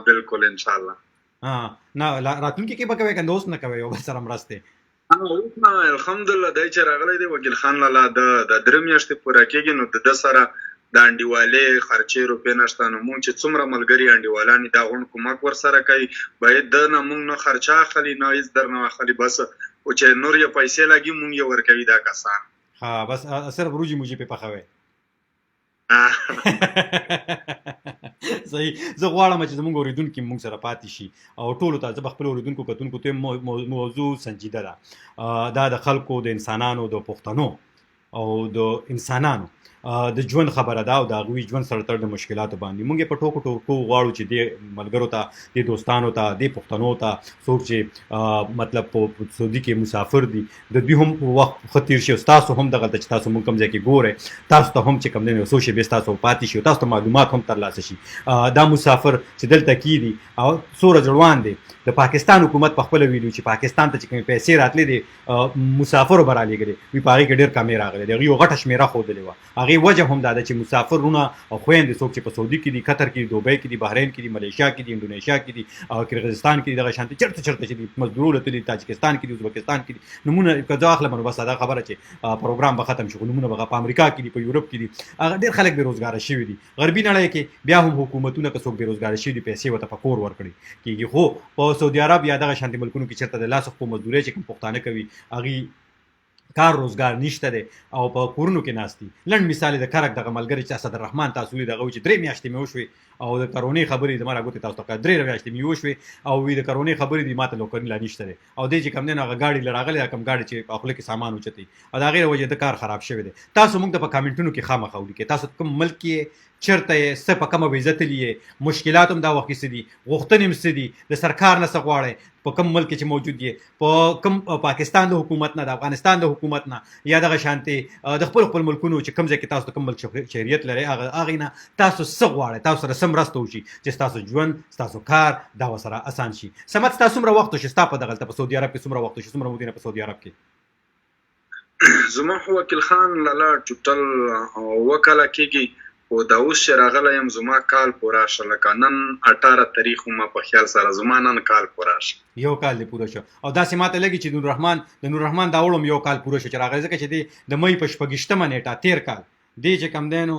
بالکل انشاءالله. نه راتلونکي کې به کوئ که نه اوس نه کوئ یو بل سره مرستې؟ الحمدلله دی چې راغلی دی وکیل خان لاله د 3 میاشتې پوره کېږي نو د ده سره د انډیوالۍ خرچې روپۍ نشته. نو مونږ چې څومره ملګري انډیوالان دا غونډ کومک ورسره کوي باید د نه مونږ نه خرچه اخلي نه هېڅ در نه اخلي بس او چې نور یې پیسې لګي مونږ یې ورکوي دا کسان. بس صرف روجي موجي پې پخوئ. صحیح. زه غواړم چې زموږ اورېدونکي موږ سره پاتې شي او ټولو ته زه به خپل اورېدونکو کتونکو ته موضوع سنجیده ده دا د خلکو د انسانانو د پښتنو او د انسانانو د ژوند خبره ده او د هغوی ژوند سره تړلې مشکلاتو باندې موږ په ټوکو ټوکو غواړو چې د ملګرو ته د دوستانو ته د پښتنو ته څوک چې مطلب په سعودي کې مسافر دي د دوی هم وخت ښه تېر شي او ستاسو هم دغلته چې تاسو موږ کوم ځای کې ګورئ تاسو ته هم چې کوم دی نو څو شېبې ستاسو پاتې شي او تاسو ته معلومات هم ترلاسه شي دا مسافر چې دلته کېدي او څومره ځوړوان دی د پاکستان حکومت په خپله ویلي چې پاکستان ته چې کومې پیسې راتلې دي مسافرو به رالېږلې وي په هغې کې ډېر کمې راغلې د هغوی یو غټه شمېره ښودلې وه هغې وجه هم دا ده چې مسافرونه او خویندې څوک چې په سعودي کې دي قطر کې دي دوبۍ کې دي بحرین کې دي ملیشیا کې دي انډونیشیا کې دي او کرغزستان کې دي دغه شانتې چېرته چې دي مزدورو لتلي تاجکستان کې دي ازبکستان کې دي نومونه که زه اخلم نو بس دا خبره چې پروګرام به ختم شي خو نومونه به په امریکا کې دي په یورپ کې دي هغه ډېر خلک بېروزګاره شوي دي غربي نړۍ کې بیا هم حکومتونه که څوک بېروزګاره شوي دي پیسې ورته په کور ورکړي کېږي خو په سعودي عرب یا دغه شانتې ملکونو کې چېرته د لاس خپل مزدورۍ چې کوم پښتانه کوي هغې کار روزګار نشته دی او په کورونو کې ناست دي لنډ مثال د کرک دغه ملګری چې اسدالرحمن تاسو ویلي دغه چې 3 میاشتې مې وشوې او د کروونې خبرې زما راګوتې تاسو ته 3 میاشتې مې وشوې او وی د کروونې خبرې دي ما ته لوکرني لا نشته دی او دی چې کوم دی نو هغه ګاډي له راغلی کوم ګاډي چې په خوله کې سامان اوچتوي او د هغې وجې د کار خراب شوی دی تاسو موږ ته په کامنټونو کې خامخا ولیکئ تاسو کوم ملک کې چېرته یې څه په کومه ویزه تللي یې مشکلات هم دا وخت کې څه دي غوښتنې هم څه دي د سرکار نه څه غواړئ په کوم ملک کې چې موجود یې په کوم پاکستان د حکومت نه د افغانستان د حکومت نه یا دغه شانتې د خپل ملکونو چې کوم ځای کې تاسو د کوم ملک شهریت لرئ هغې نه تاسو څه غواړئ تاسو سره څه مرسته وشي چې ستاسو ژوند ستاسو کار دا ورسره اسان شي سمت ستا څومره وخت وشي ستا په دغلته په سعودي عرب کې څومره وخت وشي څومره مودې په سعودي عرب کې زما خو وکیل خان لاله ټوټل 2 کاله کېږي او دا اوس چې راغلی یم زما کال پوره شه لکه نن 18 تاریخ ما په خیال سره زما نن کال پوره شه یو کال دی پوره شو او داسې ماته لګي چې د نور رحمان دا وړم یو کال پوره شو چې راغلی ځکه چې دی د مۍ په 26مه نیټه 13 کال دی چې کم دی نو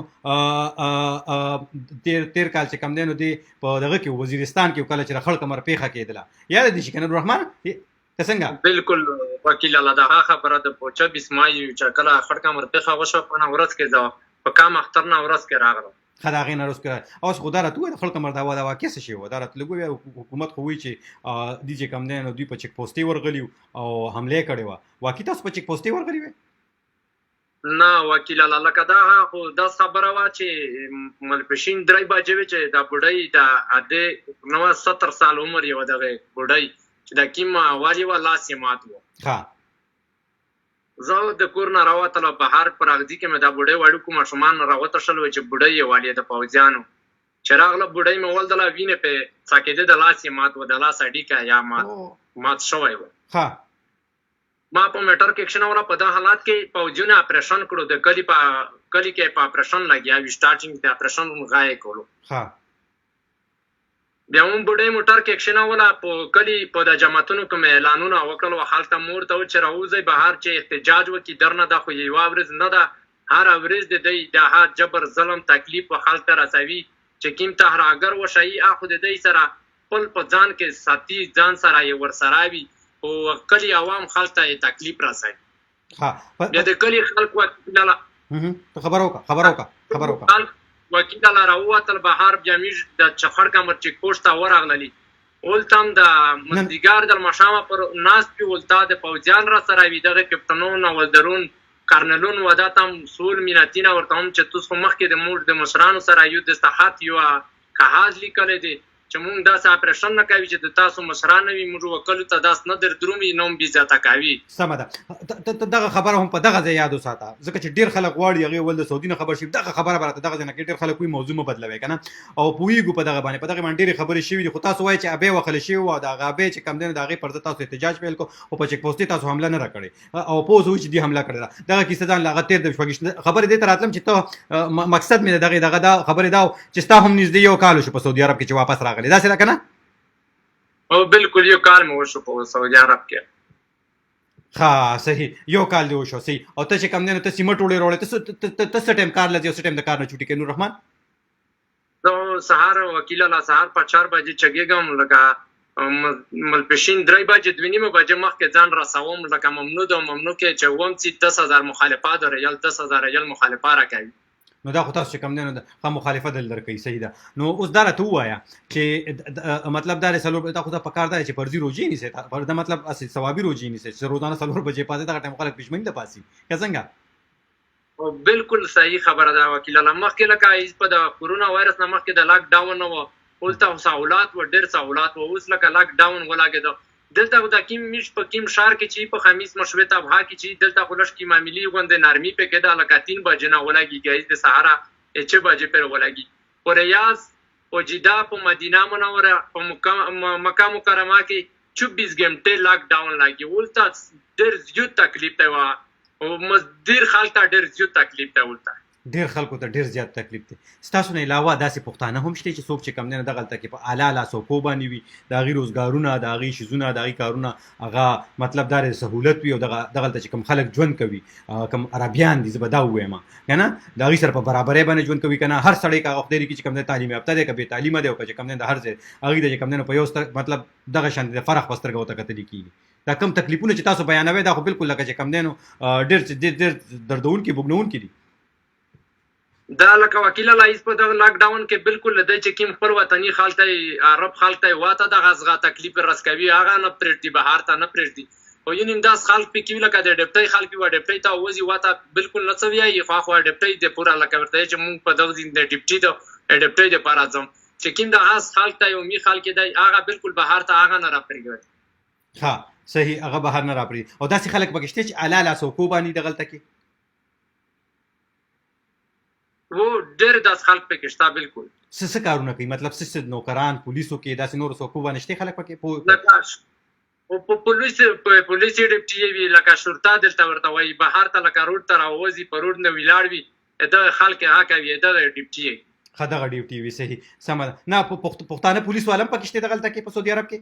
13 کال چې کم دی نو دی په دغه کې وزیرستان کې کله چې خړ کمر پیښه کېدله یاد دي چې نور رحمان ته څنګه بالکل وکیل الله دا خبره د 25 مای چې کله خړ کمر پیښه وشو په ورځ کې دا په کام اختر نه ورځ کې راغله خدای نه روز کړه اوس خو دارت وای خلک مردا دا واقع څه شي و دارت لګوي حکومت خو وی چې دی چې کم نه نو دوی په چک پوسټي ورغلی او حمله کړي و واقع تاسو په چک پوسټي ورغلی و نه وکیل الله لکه دا خو دا خبره وا چې ملپشین درې بجې چې دا بډای دا اده 70 سال عمر یو دغه بډای چې دا کیما والی و لاس یې مات و ها زه د کور نه راوتله بهر پر اغزي کې مې دا بوډۍ وړوکو ماشومان راوته شل چې بوډۍ یې والي د پوځیانو چې راغله بوډۍ مې ولدله وینې په څاکېده د لاس یې مات و د لاس اډیکه یا مات شوی و ما په میټر کې اکشنوله په دا حالات کې پوځیانو اپریشن کړو د کلی کې په اپریشن لګیا وی سٹارټینګ د اپریشن غای کولو بیا هم بوډۍ موټر کې اکشنوله په کلی په د جماعتونو کوم اعلانونه وکړل حالت مور ته چې راوځي بهر چې احتجاج وکړي درنه دا خو یو ورځ نه ده هر ورځ د دې د جبر ظلم تکلیف په حالت راځي چې کیم تهراګر وشي اخو د دې سره خپل په ځان کې ساتي ځان سره یې ورسراوي او کلی عوام خلک ته تکلیف راځي بیا د کلی خلک وکړه خبر وکړه وکیل الله راووتل بهر بیا میږ د چخړ کمر چې کوشته ورغللی ولتم د مندګار د مشامه پر ناس پی ولتا د پوځیان را سره وی دغه کپټنون او درون کارنلون وداتم سول میناتینا ورته هم چې تاسو مخکې د موږ د مشرانو سره یو د استحات یو کاغذ لیکل دي چې موږ داسې اپریشن نه کوي چې د تاسو مشران وي موږ وکړو ته داس نه در درومي نوم بي ځاته کوي سمه ده دغه خبره هم په دغه ځای یاد وساته ځکه چې ډیر خلک غواړي هغه ول د سعودي نه خبر شي دغه خبره برته دغه ځنه کې ډیر خلک کوئی موضوع بدلوي کنه او پویګو په دغه باندې ډیر خبرې شوي دي خو تاسو وایي چې ابه وخل شي او دغه ابه چې کم دین دغه پر تاسو احتجاج پیل کو او په چک پوسټي تاسو حمله نه راکړي او پوز وي چې دی حمله کړل دغه کیسه ځان لاغه تیر د شوګش خبره دې تر اتلم چې ته مقصد مې دغه دا خبره دا چې ستا هم نږدې یو کال شو په سعودي عرب کې چې واپس راغلی دا څه کنه او بالکل یو کال مې وشو په سعودي عرب کې ها صحیح یو کال دی وشو صحیح او ته چې کم نه ته سیمه ټوله وروړې ته څه ټایم کار لږ څه ټایم د کار نه چټي کې نور رحمان زه سهار وکیل الله سهار په 4 بجې چګېږم لکه ملپشین 3 بجې 2:30 بجې مخکې ځان رسوم لکه ممنوع کې چې ووم چې 10,000 مخالفات او ریال 10,000 ریال مخالفه راکوي نو دا خو تاسو چې کم نه د مخالفت دل درکې صحیح ده نو اوس دا راته وایا چې مطلب دا رسلو ته خو دا پکار دی چې فرضي روزي نه سي دا مطلب اصل ثوابي روزي نه سي چې روزانه 4 بجې پاتې دا ټیم خلک پښمن ده پاسي څنګه او بالکل صحیح خبره ده وکیل الله. مخکې لکه په د کورونا وایرس نه مخکې د لاک ډاون نه و، ولته سہولات و ډېر سہولات و، اوس لکه لاک ډاون ولګېده. دلته د کیم میش په کیم شهر کې چې په خمیس مشوي تبها کې چې دلته خلش کی معاملې غوندې نرمي په کې د لکه 3 بجې نه ولګي د سهارا 6 بجې پر ولګي. او ریاض او جده په مدینه منوره په مکه مکرمه کې 24 غنټه لاک ډاون لګي. ولته ډېر زیات تکلیف دی او مزدور خلک ته ډېر زیات تکلیف دی. ولته ډېر خلکو ته ډېر زیات تکلیف دی. ستاسو نه علاوه داسې پښتانه هم شته چې څوک چې کم نه دغلته کې په اعلی لاسوکو باندې وي، د هغې روزګارونه، د هغې شیزونه، د هغې کارونه هغه مطلب دا سهولت وي او دغلته چې کوم خلک ژوند کوي کوم عربیان دي، زه به دا ووایم که نه، د هغې سره په برابرۍ باندې ژوند کوي که نه. هر سړی که هغه خدای لري چې کوم دی تعلیم یافته دی که بې تعلیمه دی او که چې کوم دی د هر ځای هغې ته چې کوم دی په یو مطلب دغه شان د فرق په سترګه ورته کتلي کېږي. دا کوم تکلیفونه چې تاسو بیانوئ دا خو بالکل لکه چې کوم دی نو ډېر دردونکي بوږنونکي دي. دا لکه وکیل الله هیڅ په دغه لاک ډاون کې بالکل د چې کوم خپل وطني خالته عرب خالته واته د غزغه تکلیف رس کوي هغه نه پرېږدي، بهر ته نه پرېږدي. او یعنی داس خلک پکې وی لکه د ډیپټي خلک وی ډیپټي ته وځي واته بالکل نه څوي خو خو ډیپټي د پورا لکه ورته چې مونږ په دغه ځین د ډیپټي د پاره ځم چې کوم د هاس خلک ته یو می خلک دی هغه بالکل بهر ته هغه نه را پرېږدي. ها صحیح، هغه بهر نه را پرېږدي. او داسې خلک پکې شته چې اعلی لاسوکو باندې دغلته کې و ډېر داس خلک پکې شته. بالکل څه کارونه کوي، مطلب څه نوکران پولیسو کې داسې نور څوک باندې شته خلک پکې او په پولیس ډیپټي وی لکه شرطه دلته ورته وایي بهر ته لکه روډ ته راوځي په روډ نه ویلاړ وي د خلک حق وي د ډیپټي خدغه ډیپټي وی. صحیح سم نه. پښتانه پولیس والم پکې شته دغلته کې په سعودي عرب کې؟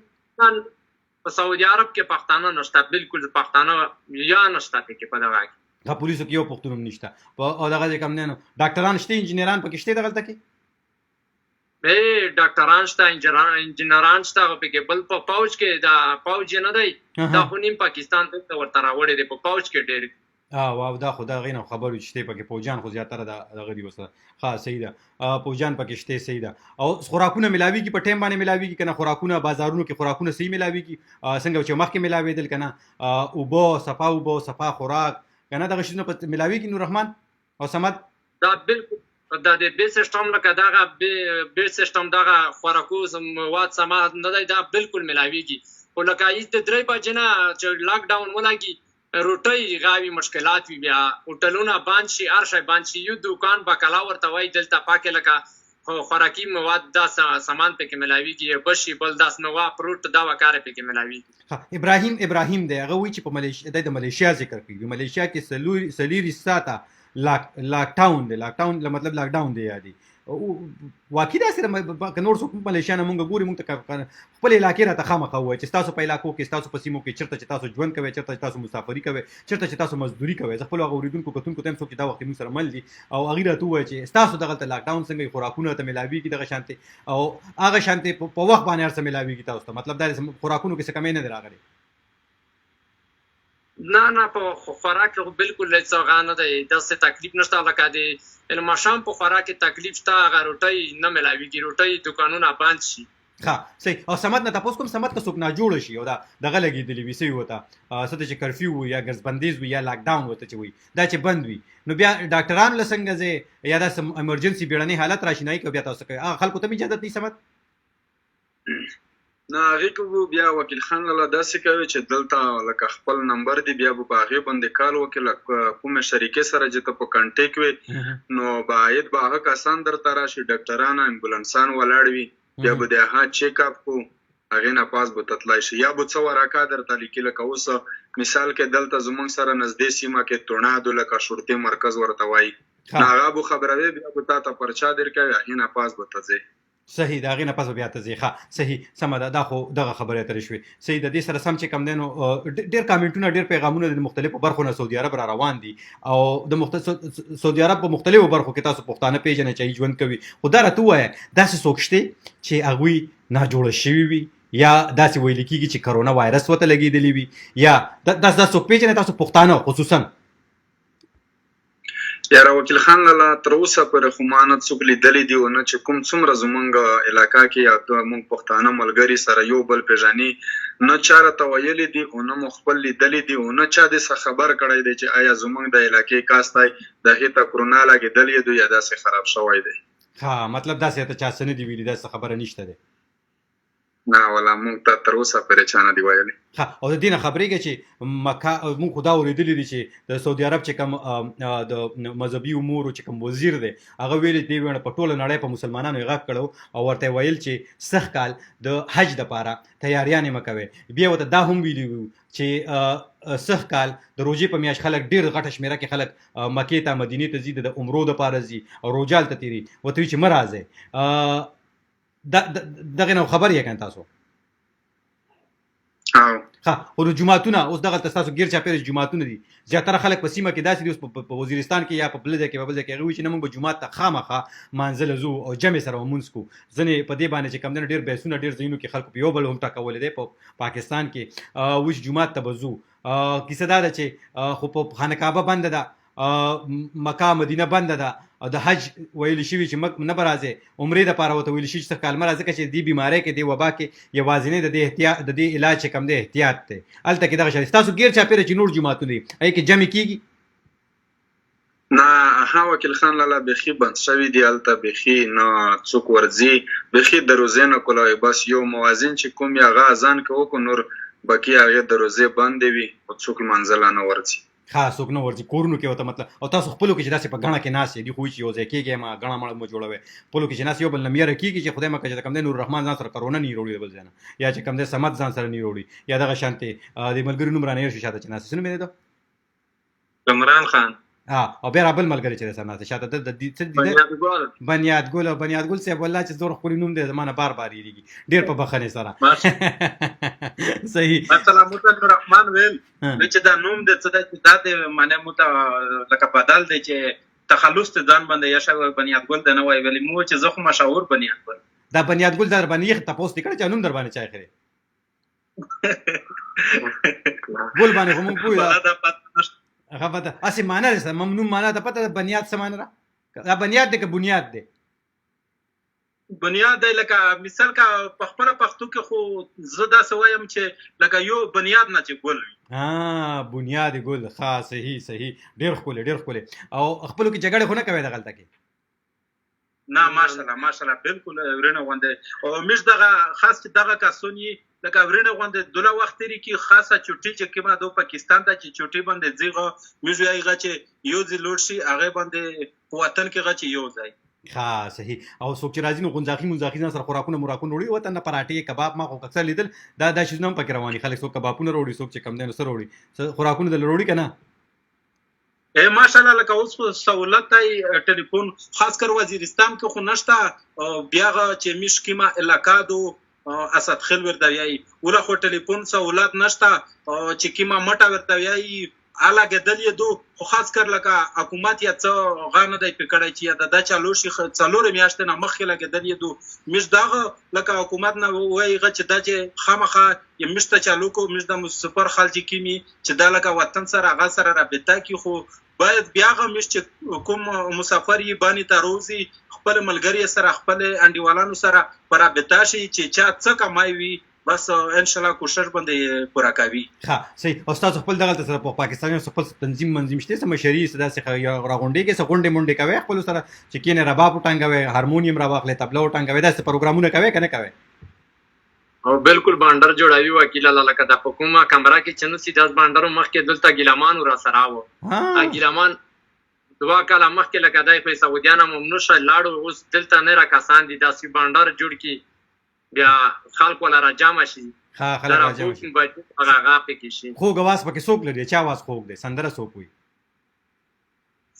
په سعودي عرب کې پښتانه نشته، بالکل پښتانه یا نشته کې په دغه کې په پولیسو کې یو پښتون هم نشته. او دغه چې کوم نه نو ډاکټران شته، انجینران پکې شته دغلته کې؟ ډاکټران شته، انجینران شته پکې. بل په پاوچ کې دا پاوچ نه دی دا خو نیم پاکستان ته ورته راوړی دی په پاوچ کې ډېر. واو دا خو دا غینه خبرو چې شته پکې فوجان خو زیاتره دغه دی وسه. ها صحیح ده، فوجان پکې شته. صحیح ده. او خوراکونه ملاویږي په ټیم باندې ملاویږي کنه؟ خوراکونه بازارونو کې خوراکونه صحیح ملاویږي څنګه چې مخکې ملاویدل کنه؟ اوبو صفا خوراک کنه دغه شنو په ملاویږي؟ نور رحمان او سمد دا بالکل دا د بي سیستم لکه دغه بي سیستم دغه خوراکو مواد سماد نه دی دا بالکل ملاویږي. او لکه هیڅ د درې بجې نه چې لاک ډاون ولګي روټۍ غاوي مشکلات وي، بیا هوټلونه بند شي، هر شی بند شي، یو دکان بکلا ورته وایي دلته پاکې لکه خوراکي مواد دا سامان پکې ملاویږي، بشي بل داس نوا فروټ دا وکاره پکې ملاویږي. ابراهیم دی هغه وایي چې په د ملیشیا ذکر کوي. ملیشیا کې سلیری ساته لاک ډاون دی. لاک ډاون مطلب لاک ډاون دی یادي واقعي دا سره نور څوک ملیشیا نه مونږ ګوري مونږ ته خپل علاقې راته خامخا وایي چې ستاسو په علاقو کې ستاسو په سیمو کې چېرته چې تاسو ژوند کوئ، چېرته چې تاسو مسافري کوئ، چېرته چې تاسو مزدوري کوئ. زه خپلو هغه اورېدونکو کتونکو ته هم څوک چې دا وخت مونږ سره مل دي او هغوی راته ووایي چې ستاسو دغلته لاک ډاون څنګه خوراکونه ته ملاویږي دغه شانتې او هغه شانتې په وخت باندې هر څه ملاویږي تاسو ته؟ مطلب دا خوراکونو کې څه کمی نه دی راغلی؟ نه په خوراک کې بالکل هیڅ هغه نه دی، داسې تکلیف نشته. لکه د ماښام په خوراک کې تکلیف شته، هغه روټۍ نه ملاویږي، روټۍ دکانونه بند شي. ښه صحیح. او سمد نه تپوس کوم، سمد که څوک ناجوړه شي او دغه لګېدلي وي څه وي ورته څه ته چې کرفیو وي یا ګرځبندیز وي یا لاک ډاون ورته چې وي دا چې بند وي، نو بیا ډاکټرانو له څنګه ځې یا داسې ایمرجنسي بیړنی حالت راشي نه کوي بیا تاسو کوي هغه خلکو ته هم اجازت دی سمد؟ نه هغې کې بیا وکیل خان لاله داسې کوي چې دلته لکه خپل نمبر دی بیا به په هغې باندې کال وکړي لکه کومې شریکې سره چې ته په کنټیک وي نو باید به هغه کسان درته راشي، ډاکټران امبولانسان ولاړ وي، بیا به د هغه چیک اپ کو هغې نه پاس به ته تللی شي. یا به څه ورکا درته لیکي لکه اوس مثال کې دلته زموږ سره نږدې سیمه کې تورنادو لکه شرطي مرکز ورته وایي نو هغه به خبروي، بیا به تا ته پرچا درکوي، هغې نه پاس به ته ځې. صحیح د هغې نه پس به بیا ته ځې. ښه صحیح سمه ده. دا خو دغه خبرې اترې شوې. صحیح د دې سره سم چې کوم دی نو ډېر کامنټونه ډېر پیغامونه د مختلفو برخو نه سعودي عرب را روان دي او د سعودي عرب په مختلفو برخو کې تاسو پښتانه پیژنئ چې ژوند کوي. خو دا راته ووایه داسې څوک شته چې هغوی ناجوړه شوي وي یا داسې ویل کېږي چې کرونا وایرس ورته لګېدلی وي یا داسې څوک پیژنئ تاسو پښتانه خصوصا؟ یاره وکیل خان لاله تر اوسه پورې خو ما نه څوک لیدلی دي ونه چې کوم څومره زموږ علاقه کې یا موږ پښتانه ملګري سره یو بل پېژني نه چا راته ویلي دي او نه مو خپل لیدلي دي او نه چا دې څه خبر کړی دی چې آیا زموږ د علاقې کاستی د هغې ته کرونا لګېدلی دی یا داسې خراب شوی دی. ها مطلب داسې ته چا څه نه دي ویلي، داسې خبره نشته دی. نه والا مونږ ته تر اوسه پورې چا نه دي ویلي. ها او د دې نه خبرېږي چې مونږ خو دا اورېدلي دي چې د سعودي عرب چې کوم د مذهبي امورو چې کوم وزیر دی هغه ویلي دی په ټوله نړۍ په مسلمانانو یې غږ کړو او ورته ویل چې سږ کال د حج دپاره تیاریانې مه کوئ. بیا ورته دا هم ویلي وو چې سږ کال د روژې په میاشت خلک ډېر غټه شمېره کې خلک مکې ته مدینې ته ځي د عمرو دپاره ځي او روژه هلته تېري، ورته وي چې مه راځئ. دغه نه خبر یې کنه تاسو؟ ها او د جمعتونه اوس دغه تاسو غیر چاپیره جمعتونه دي زیاتره خلک په سیمه کې داسې دي اوس په وزیرستان کې یا په بل ځای کې په بل ځای کې هغه وایي چې نه موږ به جومات ته خامخا مانځه له ځو او جمع سره ومونځ کوو. ځینې په دې باندې چې کوم دی ډېر بحثونه ډېر ځایونو کې خلکو په یو بل هم ټاکولی دی په پاکستان کې وایي چې جومات ته به ځو. کیسه دا ده چې خو په خانه کعبه بنده ده، مکه مدینه بنده ده او د حج ویل شوي چې نه به راځئ، عمرې دپاره ورته ویل شوي چې څه کال مه راځه ځکه چې دې بیمارۍ کې دې وبا کې یوازینی د دې علاج چې کوم دی احتیاط دی. هلته کې دغه شی ستاسو غیر چاپېره چې نور جوماتونه دي هغې کې جمع کېږي؟ نه ها وکیل خان لالا بیخي بند شوي دي هلته، بیخي نه څوک ورځي، بیخي د روزې نه کولاوي. بس یو موازین چې کوم یې هغه اذان که وکړو نور بقي هغې د روزې بندې وي او څوک لمانځه لا نه ورځي. ها څوک نه ورځي کورونو کې ورته مطلب. او تاسو خپلو کې چې داسې په ګڼه کې ناست یې دي خو چې یو ځای کېږئ ما ګڼه مړه مو جوړوئ خپلو کې چې ناست یو بل نه میره کېږي چې خدای مکړه چې کوم دی نور رحمان ځان سره کرونا نه راوړي د بل ځای نه یا چې کوم دی صمد ځان سره نه راوړي یا دغه شانتې د ملګري نوم رانه هېر شي شاته چې ناست څه نوم یې دی؟ عمران خان. او بیا را بل ملګری چې دی سره ناست شاته د بنیادګل او بنیادګل صاحب والله چې زور ښکلي نوم دی زما نه بار بار هېرېږي ډېر په بخښنې سره. صحیح مثلا موته رحمان ویل چې دا نوم دی څه دی چې دا دی معنی موته لکه بدل دی چې تخلص ته ځان باندې یا شوی بنیادګل دی نه وایي ویلي مو چې زه خو مشهور بنیادګل. دا بنیادګل در باندې یې تپوس دې کړی چې نوم در باندې چا ایښی دی؟ ګل باندې خو موږ پوهېږو هغه پته هسې معنا دی ممنون معنا ته پته ده بنیاد څه معنا ده؟ دا بنیاد دی که بنیاد دی؟ بنیاد دی لکه مثال که په خپله پښتو کې خو زه داسې وایم چې لکه یو بنیاد نه چې ګل وي. بنیاد ګل. ښه صحیح ډېر ښکلی ډېر ښکلی. او خپلو کې جګړې خو نه کوئ دغلته کې؟ نه ماشاءالله بالکل ورینه غوندې او موږ دغه خاص چې دغه کسون یې لکه ورینه غوندې دوله وخت تېري کې خاصه چوټي چې کومه دو پاکستان ته چې چوټي باندې ځي موږ وایي هغه چې یو ځای لوړ شي هغې باندې په وطن کې هغه چې یو ځای. ښه صحیح. او څوک چې راځي نو غونځاخي ځان سره خوراکونه وړي وطن نه پراټې کباب ما خو اکثر لیدل دا شیزونه هم پکې روان دي خلک څوک کبابونه راوړي څوک چې کم دی نو څه راوړي خوراکونه دله راوړي که نه؟ ماشاءالله لکه اوس خو سہولت دی ټلیفون خاص کر وزیرستان کې خو نشته بیا چې میش کیما علاقه دو اسد خیل ورته وایي ولا خو ټلیفون سہولت نشته چې کیما مټه ورته وایي الګدل یې دو خو خاص کر لکه حکومت یا څه غانه دی پکړای چې دا چالو شي څلور میاشتې نه مخکې لګدل یې دو مش داغه لکه حکومت نه وایي چې دا چې خامخا یم مشته چالو کو مش د مسافر خلک کیمی چې دا لکه وطن سره هغه سره رابطه کی خو باید بیا هم چې کوم مسافر یې باندې ته روزي خپل ملګری سره خپل انډیوالانو سره پر رابطه شي چې چا څه کمای وي بس ان شاء الله کوشش باندې پورا کوي. ها صحیح. او تاسو خپل دغه سره په پاکستان خپل تنظیم شته سم شری صدا څخه یا راغونډي کې سکونډې مونډې کوي خپل سره چې کینه رباب ټنګوي هارمونیم راواخلې تبلا ټنګوي داسې پروګرامونه کوي کنه کوي؟ او بالکل بانډر جوړوي وکیل الله لکه د حکومت کمره کې چنو سي داس بانډرو مخکې دلته ګیلامان را سره و ګیلامان دوا کاله مخکې لکه دای په سعودیانو ممنوع شل لاړو اوس دلته نه را کسان دي داسې بانډر جوړ کی بیا خلکو لاره جامع شي. ها خلک جامع شي هغه پکې شي. خو غواس پکې څوک لري چا واس خوګ دي سندره څوک وي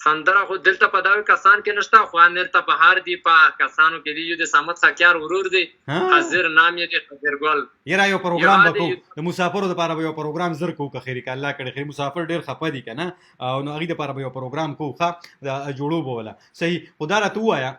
سندره خو دلته په داوی کسان کې نشته خو نرته بهار دی په کسانو کې دی یو د سمت خکیار ورور دی حاضر نام یې دی حاضر ګل یرا یو پروګرام وکړو د مسافرو لپاره یو پروګرام زر کو که خیر الله کړي خیر مسافر ډیر خپه دي کنه او نو هغه لپاره یو پروګرام کو ښه جوړو بوله صحیح خدا را تو وایا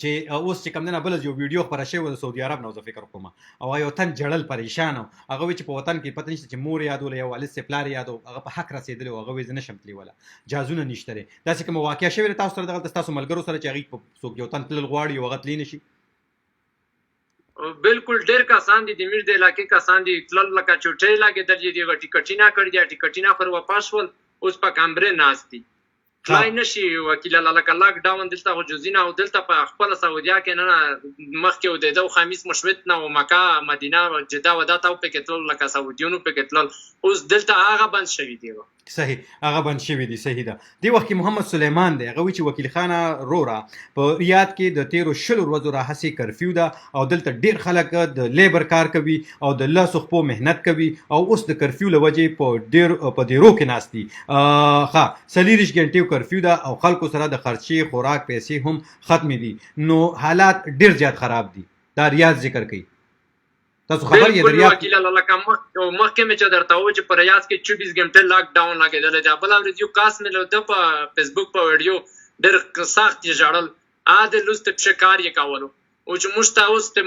چې اوس چې کوم نه بل یو ویډیو خبره شوی د سعودي عرب نو زه فکر کوم او یو تن جړل پریشان هغه چې په وطن کې پته نشته چې مور یادول یو والد سپلار یادو هغه په حق رسیدلی هغه وې نه شمتلی ولا جازونه نشته دا چې کوم واقعیا شوی تاسو سره دغه تاسو ملګرو سره چې هغه څوک یو تن تل غواړي او غتلی نشي بالکل ډېر کسان دي د میش د علاقې کسان دي تلل لکه چوټۍ لګېدل دي دغه ټیکټونه کړي دي ټیکټونه پر واپس شول اوس په کمرې ناست دي تلای نشي وکیل لکه لاک ډاون دلته خو جزینه او دلته په خپله سعودیه کې نه مخکې ودېده او خمیس مشوت نه او مکه مدینه جده و دا ته پکې تلل لکه سعودیونو پکې تلل اوس دلته هغه بند شوي دي صحیح هغه بند شوي دي صحیح ده دې وخت کې محمد سلیمان دی هغه وایي چې وکیل خانه روره په ریاض کې د 13 ورځو راهیسې کرفیو ده او دلته ډېر خلک د لیبر کار کوي او د لسو خپو محنت کوي او اوس د کرفیو له وجې په ډیرو کې ناست دي ښه 40 غنټې کرفیو ده او خلکو سره د خرچې خوراک پیسې هم ختمې دي نو حالات ډېر زیات خراب دي دا ریاض ذکر کوي تاسو خبر یې د ریاض وکیل لکه مخکې مې چې درته وویل چې په ریاض کې 24 غنټې لاک ډاون لګېدلی دی بله ورځ یو کاس مې لیده په فیسبوک په ویډیو ډېر سخت یې ژړل د لوس ته پښې کار یې کولو او چې موږ ته اوس د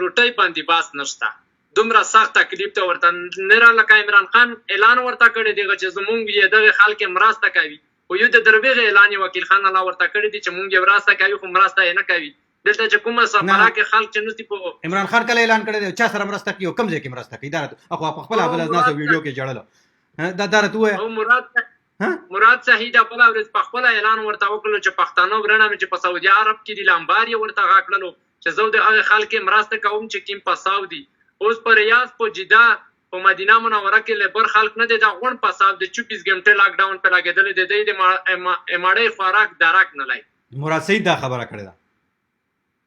روټۍ باندې باس نشته دومره سخت تکلیف ته ورته نه را لکه عمران خان اعلان ورته کړی دی چې زمونږ یې دغې خلک مرسته کوي خو یو د درویغې اعلان یې وکیل خان الله ورته کړی دی چې مونږ یې مرسته کوي خو مرسته یې نه کوي دلته چې کومه سفاره کې خلک چې نوسي په عمران خان کله اعلان کړی دی چا سره مرسته کوي او کوم ځای کې مرسته کوي دا خو په خپله بله ناسته ویډیو کې ژړله دا راته ووایه مراد صحیح ده بله ورځ په خپله اعلان ورته وکړلو چې پښتانه ورنه مې چې په سعودي عرب کې دي لامبار یې ورته غا کړلو چې زه د هغې خلک مرسته کوم چې کوم پساو دي اوس په ریاض په جده په مدینه منوره کې لیبر خلک نه دی دا غونډ پساو د 24 غنټې لاک ډاون په لګېدلی دی دی د ماړۍ خوراک درک نه لای مراد سعید دا خبره کړې ده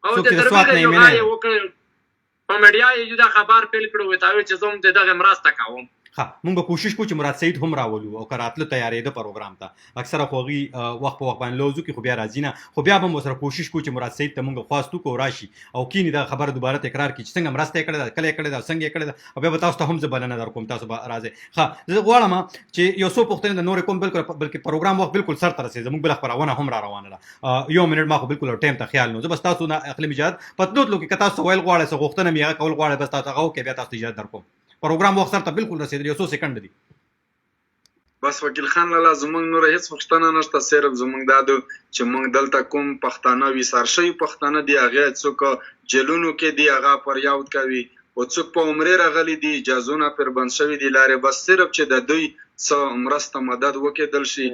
او د درویغې یو غا یې وکړ په میډیا یې دا خبر پیل کړو ورته ویل چې زه هم د دغې مرسته کوم مونږ به کوشش کوو چې مراد سعید هم راولو او که راتله تیارېده پروګرام ته اکثره خو هغوی وخت په وخت باندې لوځو کې خو بیا راځي نه خو بیا به هم ورسره کوشش کوو چې مراد سعید ته مونږ خواست وکړو راشي او کینی دا خبره دوباره تکرار کړي چې څنګه مرسته یې کړې ده کله یې کړې ده څنګه یې کړې ده او بیا به تاسو ته هم زه بلنه درکوم تاسو به راځئ ښه زه غواړم چې یو څو پوښتنې د نورې کوم بلکې پروګرام وخت بالکل سر ته رسېږي زموږ بله خپرونه هم را روانه ده یو منټ ما خو بالکل ټایم ته خیال نو زه بس تاسو نه اخلم اجازت په تلوتلو کې که تاسو ویل غواړئ څه غوښتنه مې هغه کول غواړئ بس تاسو هغه وکړئ بیا تاسو ته اجازت درکوم پروګرام وخت سر ته بالکل رسېدلی یو څو سیکنډ دي بس وکیل خان لاله زمونږ نوره هیڅ پوښتنه نشته صرف زمونږ دا ده چې مونږ دلته کوم پښتانه ویسار شوي پښتانه دي هغې څوک جیلونو کې دي هغه فریاد کوي او څوک په عمرې راغلي دي اجازونه پر بند شوي دي لارې بس صرف چې د دوی څه مرسته مدد وکېدل شي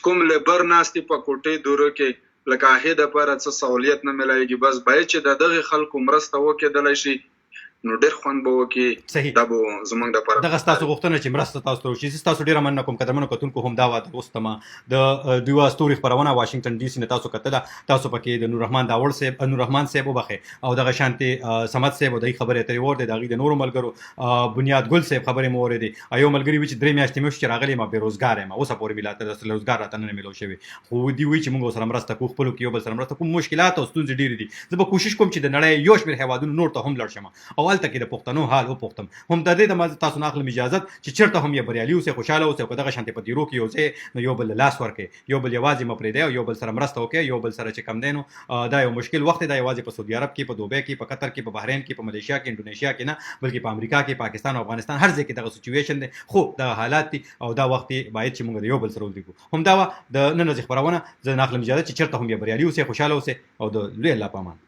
کوم لیبر ناست دي په کوټې دورو کې لکه هغې دپاره څه سهولیت نه میلاویږي بس باید چې د دغې خلکو مرسته وکېدلی شي نو ډېر خوند به وکړي دا به زموږ دپاره دغه ستاسو غوښتنه چې مرسته تاسو ته وشي زه ستاسو ډېره مننه کوم قدرمنو کتونکو هم دا وعده وستمه د دوی ستوري خپرونه واشنګټن ډي سي نه تاسو کتله تاسو پکې د نوررحمان داوړ صاحب نوررحمان صاحب وبخښئ او دغه شانتې صمد صاحب او د خبرې اترې واورېدې د هغوی د نورو ملګرو بنیاد ګل صاحب خبرې مو واورېدې یو ملګري وایي چې 3 میاشتې مې وشي چې راغلی ما بېروزګار یم اوسه پورې مې لا روزګار راته نه میلاو شوی خو دوی وایي چې موږ ورسره مرسته کوو خپلو کې یو بل سره مرسته کوو مشکلات او ستونزې ډېرې دي زه به کوشش کوم چې د نړۍ یو شمېر هېوادونو نور ته هم لاړ شم او هلته کې د پښتنو حال وپوښتم هم د دې د تاسو نه اخلم اجازت چې چېرته هم یې بریالي اوسئ خوشحاله اوسئ او که دغه شانتې په دیرو کې یو ځای نو یو بل لاس ورکړئ یو بل یوازې مه پرېږدئ او یو بل سره مرسته وکړئ یو بل سره چې کم دی نو دا یو مشکل وخت دی دا یوازې په سعودي عرب کې په دوبۍ کې په قطر کې په بحرین کې په ملیشیا کې انډونیشیا کې نه بلکې په امریکا کې پاکستان او افغانستان هر ځای کې دغه سچویشن دی خو دغه حالات دي او دا وخت باید چې موږ د یو بل سره ودرېږو هم دا وه د نن ورځې خپرونه زه نه اخلم اجازت چې چېرته هم یې بریالي اوسئ خوشحاله اوسئ او د لوی الله په امان